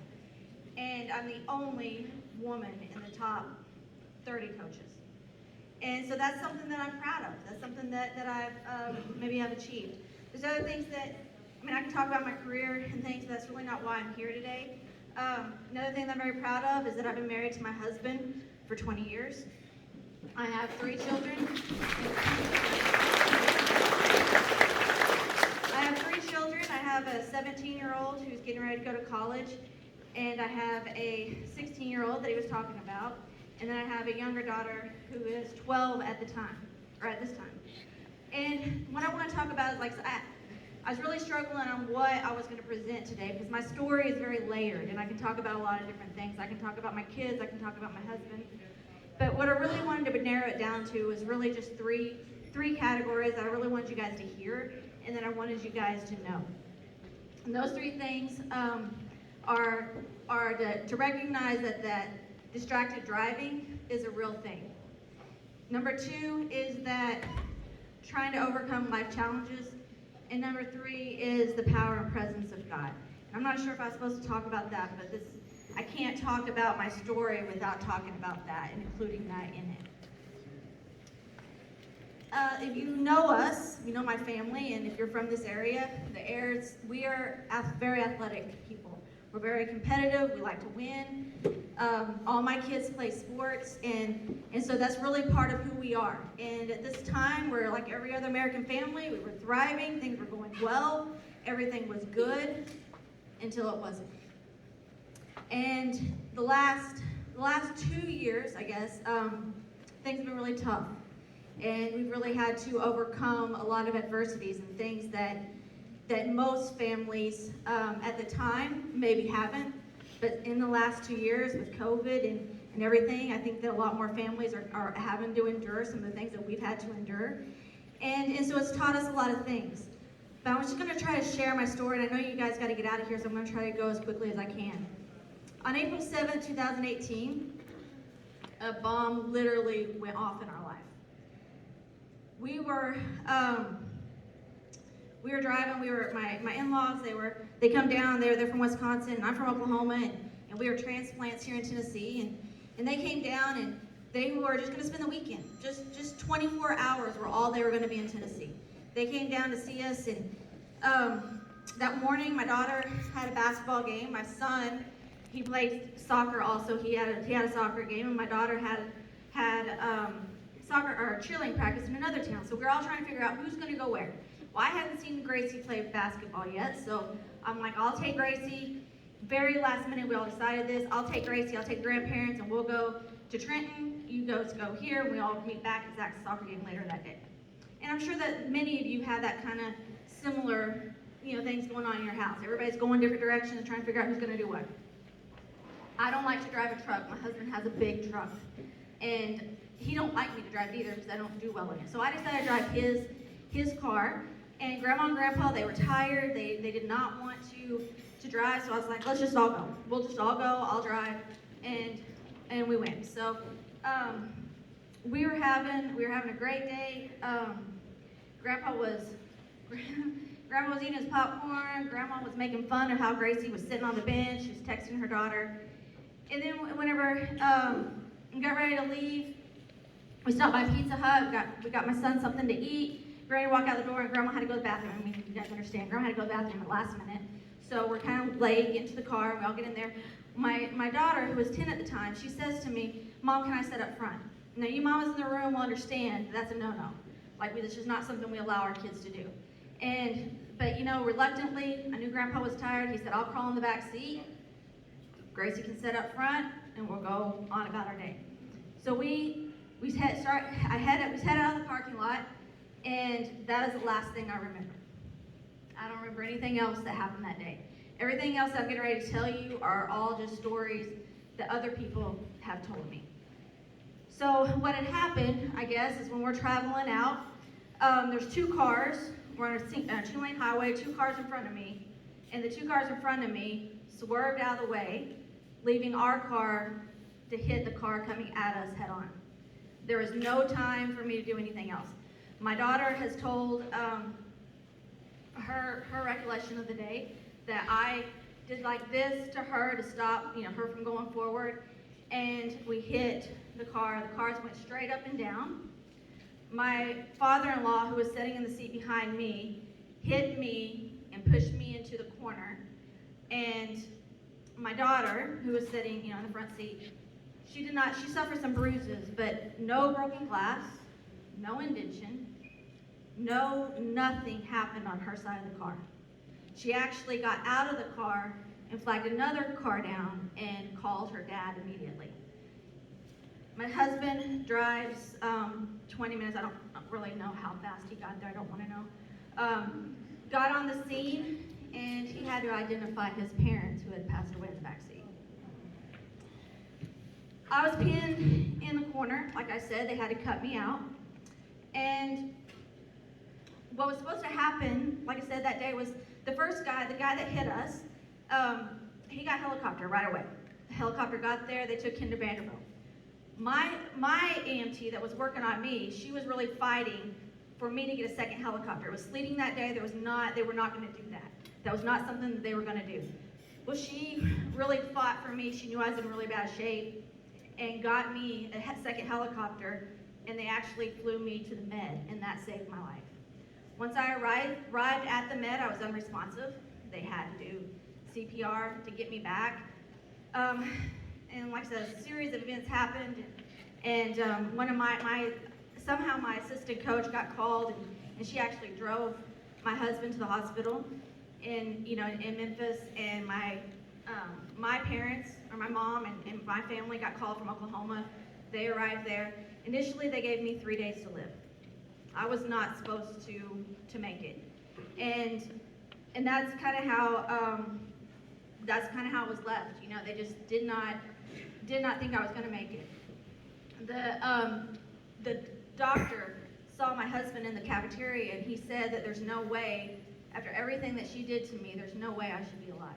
And I'm the only woman in the top 30 coaches. And so that's something that I'm proud of. That's something that I've maybe have achieved. There's other things that, I can talk about my career and things, but that's really not why I'm here today. Another thing that I'm very proud of is that I've been married to my husband for 20 years. I have 3 children. I have a 17-year-old who's getting ready to go to college, and I have a 16-year-old that he was talking about, and then I have a younger daughter who is 12 at this time. And what I want to talk about is, I was really struggling on what I was going to present today, because my story is very layered, and I can talk about a lot of different things. I can talk about my kids, I can talk about my husband, but what I really wanted to narrow it down to was really just three categories that I really wanted you guys to hear, and that I wanted you guys to know. And those 3 things are to recognize that distracted driving is a real thing. Number 2 is that trying to overcome life challenges. And number 3 is the power and presence of God. I'm not sure if I'm supposed to talk about that, but I can't talk about my story without talking about that and including that in it. If you know us, you know my family, and if you're from this area, we are very athletic people. We're very competitive. We like to win. All my kids play sports, and so that's really part of who we are. And at this time, we're like every other American family. We were thriving. Things were going well. Everything was good until it wasn't. And the last 2 years, I guess, things have been really tough. And we've really had to overcome a lot of adversities and things that most families at the time maybe haven't. But in the last 2 years with COVID and everything, I think that a lot more families are having to endure some of the things that we've had to endure. And so it's taught us a lot of things. But I'm just going to try to share my story, and I know you guys got to get out of here, so I'm going to try to go as quickly as I can. On April 7th, 2018, a bomb literally went off in our life. We were driving. My in-laws. They come down. They're from Wisconsin, and I'm from Oklahoma, and we were transplants here in Tennessee, and they came down, and they were just going to spend the weekend. Just 24 hours were all they were going to be in Tennessee. They came down to see us, and that morning, my daughter had a basketball game. My son, he played soccer also. He had a soccer game, and my daughter had soccer or cheerleading practice in another town. So we were all trying to figure out who's going to go where. Well, I hadn't seen Gracie play basketball yet, so I'm like, I'll take Gracie. Very last minute, we all decided this. I'll take Gracie, I'll take grandparents, and we'll go to Trenton. You go here, and we all meet back at Zach's soccer game later that day. And I'm sure that many of you have that kind of similar, things going on in your house. Everybody's going different directions and trying to figure out who's going to do what. I don't like to drive a truck. My husband has a big truck, and he don't like me to drive it either because I don't do well in it. So I decided to drive his car. And Grandma and Grandpa, they were tired. They did not want to drive. So I was like, let's just all go. We'll just all go. I'll drive, and we went. So we were having a great day. Grandpa was eating his popcorn. Grandma was making fun of how Gracie was sitting on the bench. She was texting her daughter. And then whenever we got ready to leave, we stopped by Pizza Hut. We got my son something to eat. Granny walked out the door, and Grandma had to go to the bathroom. I mean, you guys understand. Grandma had to go to the bathroom at the last minute. So we're kind of late, get into the car, and we all get in there. My daughter, who was 10 at the time, she says to me, "Mom, can I sit up front?" Now, you mamas in the room will understand that's a no-no. Like, this is not something we allow our kids to do. But reluctantly, I knew Grandpa was tired. He said, "I'll crawl in the back seat. Gracie can sit up front, and we'll go on about our day." So we head out of the parking lot, and that is the last thing I remember. I don't remember anything else that happened that day. Everything else I'm getting ready to tell you are all just stories that other people have told me. So what had happened, I guess, is when we're traveling out, there's 2 cars. We're on a 2-lane highway, 2 cars in front of me, and the 2 cars in front of me swerved out of the way, leaving our car to hit the car coming at us head on. There was no time for me to do anything else. My daughter has told her recollection of the day that I did like this to her to stop her from going forward, and we hit the car. The cars went straight up and down. My father-in-law, who was sitting in the seat behind me, hit me and pushed me into the corner. And my daughter, who was sitting in the front seat, she suffered some bruises, but no broken glass, no indentation, nothing happened on her side of the car. She actually got out of the car and flagged another car down and called her dad immediately. My husband drives 20 minutes. I don't really know how fast he got there. I don't want to know. Got on the scene, and he had to identify his parents who had passed away in the backseat. I was pinned in the corner. Like I said, they had to cut me out. And what was supposed to happen, like I said, that day was the guy that hit us, he got helicopter right away. The helicopter got there. They took him to Vanderbilt. My EMT that was working on me, she was really fighting for me to get a second helicopter. It was sleeting that day. They were not going to do that. That was not something that they were going to do. Well, she really fought for me. She knew I was in really bad shape and got me a second helicopter, and they actually flew me to the med, and that saved my life. Once I arrived at the med, I was unresponsive. They had to do CPR to get me back. And like I said, a series of events happened, and one of somehow my assistant coach got called, and she actually drove my husband to the hospital in Memphis, and my parents, or my mom and my family got called from Oklahoma. They arrived there. Initially, they gave me 3 days to live. I was not supposed to make it, and that's kind of how it was left. They just did not think I was going to make it. The doctor saw my husband in the cafeteria, and he said that there's no way, after everything that she did to me, there's no way I should be alive.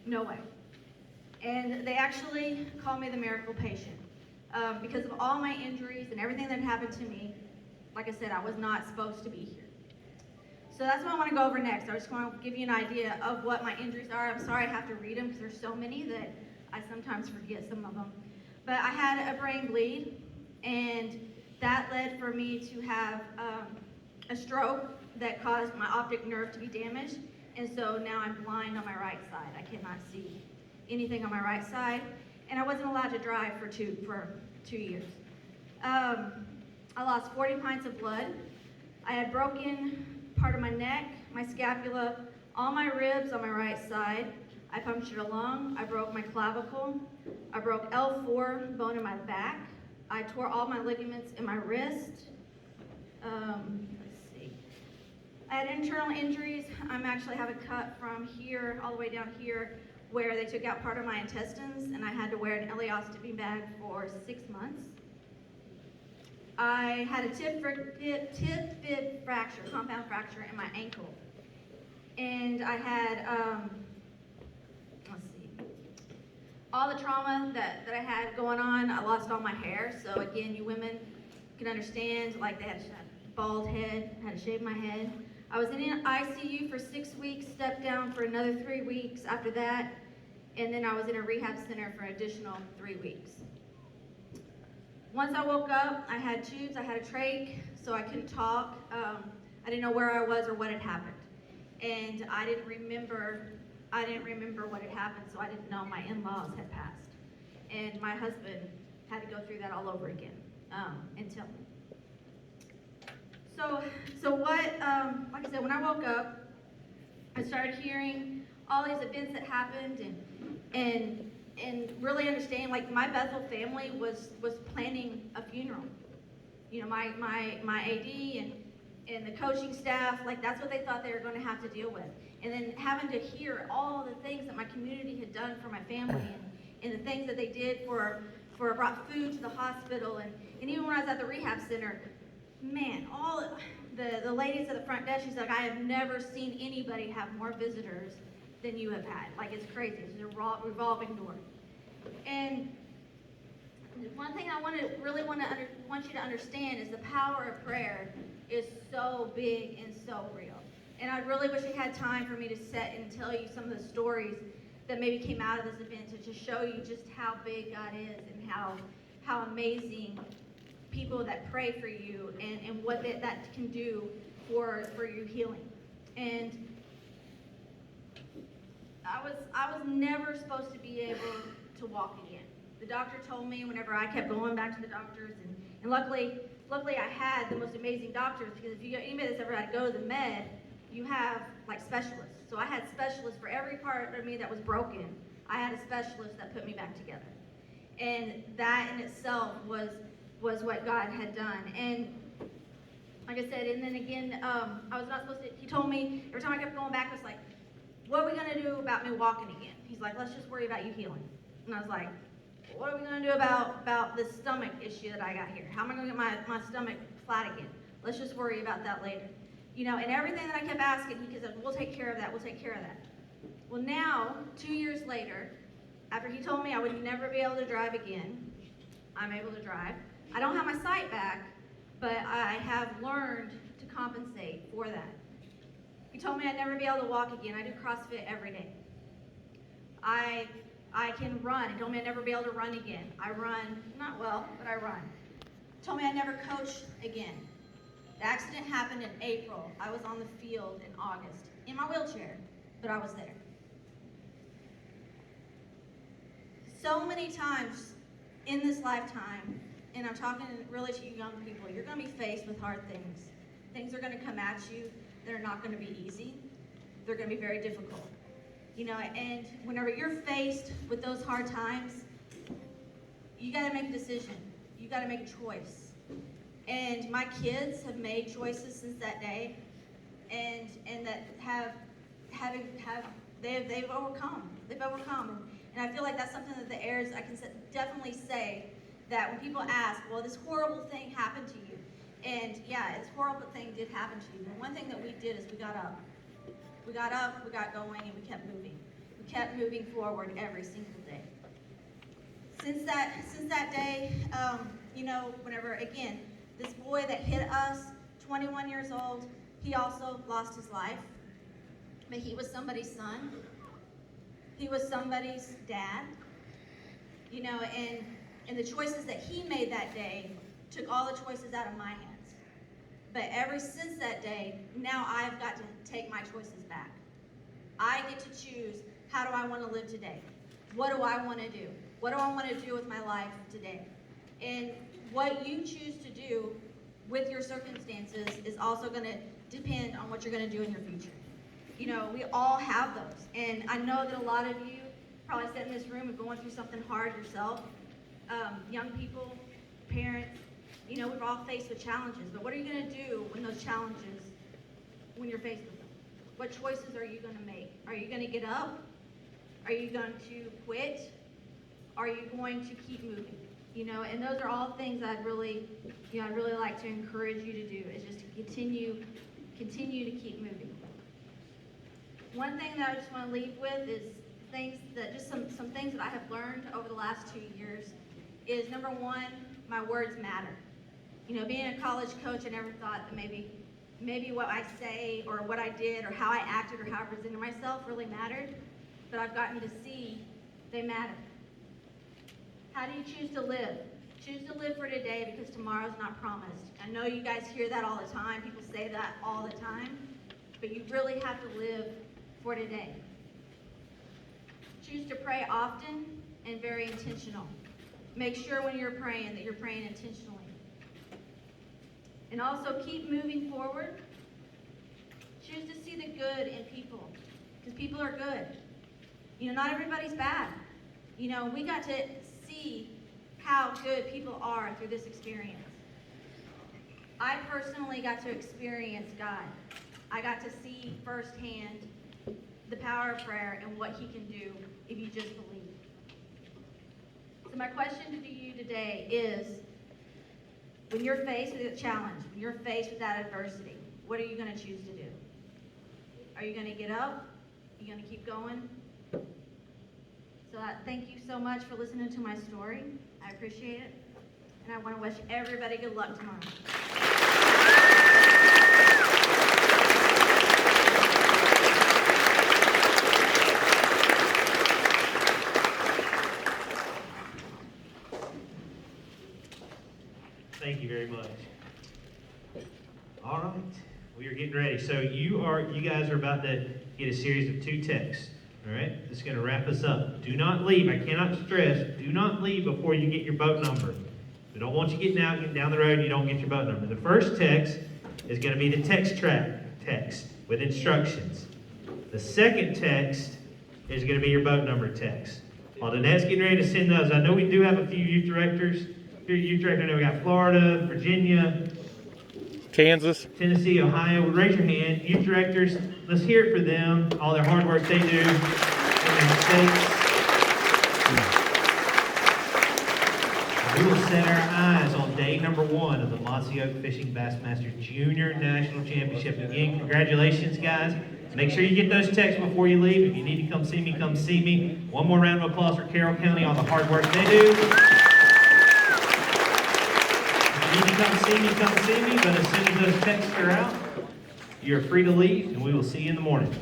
No way. And they actually called me the miracle patient because of all my injuries and everything that happened to me. Like I said, I was not supposed to be here. So that's what I want to go over next. I just want to give you an idea of what my injuries are. I'm sorry I have to read them because there's so many that I sometimes forget some of them. But I had a brain bleed, and that led for me to have a stroke that caused my optic nerve to be damaged. And so now I'm blind on my right side. I cannot see anything on my right side. And I wasn't allowed to drive for 2 years. I lost 40 pints of blood. I had broken part of my neck, my scapula, all my ribs on my right side. I punctured a lung. I broke my clavicle. I broke L4 bone in my back. I tore all my ligaments in my wrist. Let's see. I had internal injuries. I'm actually have a cut from here all the way down here where they took out part of my intestines, and I had to wear an ileostomy bag for 6 months. I had a tib fib fracture, compound fracture in my ankle. And I had, let's see, all the trauma that I had going on. I lost all my hair. So again, you women can understand, like they had a bald head, had to shave my head. I was in an ICU for 6 weeks, stepped down for another 3 weeks after that, and then I was in a rehab center for an additional 3 weeks. Once I woke up, I had tubes, I had a trach, so I couldn't talk. I didn't know where I was or what had happened. And I didn't remember what had happened, so I didn't know my in-laws had passed. And my husband had to go through that all over again, and tell me. So what, like I said, when I woke up, I started hearing all these events that happened and really understand, like my Bethel family was planning a funeral. My AD and the coaching staff, like that's what they thought they were going to have to deal with. And then having to hear all the things that my community had done for my family and the things that they did for brought food to the hospital and even when I was at the rehab center, man, all the ladies at the front desk, she's like, I have never seen anybody have more visitors than you have had. Like, it's crazy. It's a revolving door. And one thing I want you to understand is the power of prayer is so big and so real. And I really wish we had time for me to sit and tell you some of the stories that maybe came out of this event to just show you just how big God is and how amazing people that pray for you and what that can do for your healing. And I was never supposed to be able to walk again. The doctor told me whenever I kept going back to the doctors, and luckily I had the most amazing doctors, because if you anybody that's ever had to go to the med, you have like specialists. So I had specialists for every part of me that was broken. I had a specialist that put me back together. And that in itself was what God had done. And like I said, and then again, I was not supposed to, he told me, every time I kept going back, it was like, what are we gonna do about me walking again? He's like, let's just worry about you healing. And I was like, what are we gonna do about this stomach issue that I got here? How am I gonna get my stomach flat again? Let's just worry about that later. And everything that I kept asking, he said, we'll take care of that, we'll take care of that. Well now, 2 years later, after he told me I would never be able to drive again, I'm able to drive. I don't have my sight back, but I have learned to compensate for that. He told me I'd never be able to walk again. I do CrossFit every day. I can run. He told me I'd never be able to run again. I run, not well, but I run. He told me I'd never coach again. The accident happened in April. I was on the field in August, in my wheelchair, but I was there. So many times in this lifetime, and I'm talking really to you young people, you're going to be faced with hard things. Things are going to come at you that are not going to be easy. They're going to be very difficult. And whenever you're faced with those hard times, you got to make a decision. You got to make a choice. And my kids have made choices since that day, and that they've overcome. They've overcome. And I feel like that's something that the heirs, I can definitely say that when people ask, well, this horrible thing happened to you. And yeah, this horrible thing did happen to you. And one thing that we did is we got up. We got up, we got going, and we kept moving. We kept moving forward every single day. Since that day, whenever, again, this boy that hit us, 21 years old, he also lost his life. But he was somebody's son. He was somebody's dad. And the choices that he made that day took all the choices out of my hands. But ever since that day, now I've got to take my choices back. I get to choose, how do I want to live today? What do I want to do? What do I want to do with my life today? And what you choose to do with your circumstances is also going to depend on what you're going to do in your future. We all have those. And I know that a lot of you probably sit in this room and going through something hard yourself. Young people, parents, we're all faced with challenges. But what are you going to do when those challenges, when you're faced with them? What choices are you going to make? Are you going to get up? Are you going to quit? Are you going to keep moving? And those are all things I'd really like to encourage you to do, is just to continue to keep moving. One thing that I just want to leave with is some things that I have learned over the last 2 years is, number one, my words matter. Being a college coach, I never thought that maybe what I say or what I did or how I acted or how I presented myself really mattered, but I've gotten to see they matter. How do you choose to live? Choose to live for today, because tomorrow's not promised. I know you guys hear that all the time. People say that all the time, but you really have to live for today. Choose to pray often and very intentional. Make sure when you're praying that you're praying intentionally. And also keep moving forward. Choose to see the good in people, because people are good. Not everybody's bad. We got to see how good people are through this experience. I personally got to experience God. I got to see firsthand the power of prayer and what He can do if you just believe. So my question to you today is, when you're faced with a challenge, when you're faced with that adversity, what are you going to choose to do? Are you going to get up? Are you going to keep going? So thank you so much for listening to my story. I appreciate it. And I want to wish everybody good luck tomorrow. Thank you very much. All right, we are getting ready. So you guys are about to get a series of 2 texts. All right, this is going to wrap us up. Do not leave. I cannot stress, do not leave before you get your boat number. We don't want you getting down the road and you don't get your boat number. The first text is going to be the text track text with instructions. The second text is going to be your boat number text. While Danette's getting ready to send those, I know we do have a few youth directors. I know we got Florida, Virginia, Kansas, Tennessee, Ohio. Raise your hand. Youth directors, let's hear it for them, all their hard work they do in their states. We will set our eyes on day number 1 of the Mossy Oak Fishing BassMaster Junior National Championship. Again, congratulations, guys. Make sure you get those texts before you leave. If you need to come see me, come see me. One more round of applause for Carrol County, all the hard work they do. need to come see me, but as soon as those texts are out, you're free to leave, and we will see you in the morning.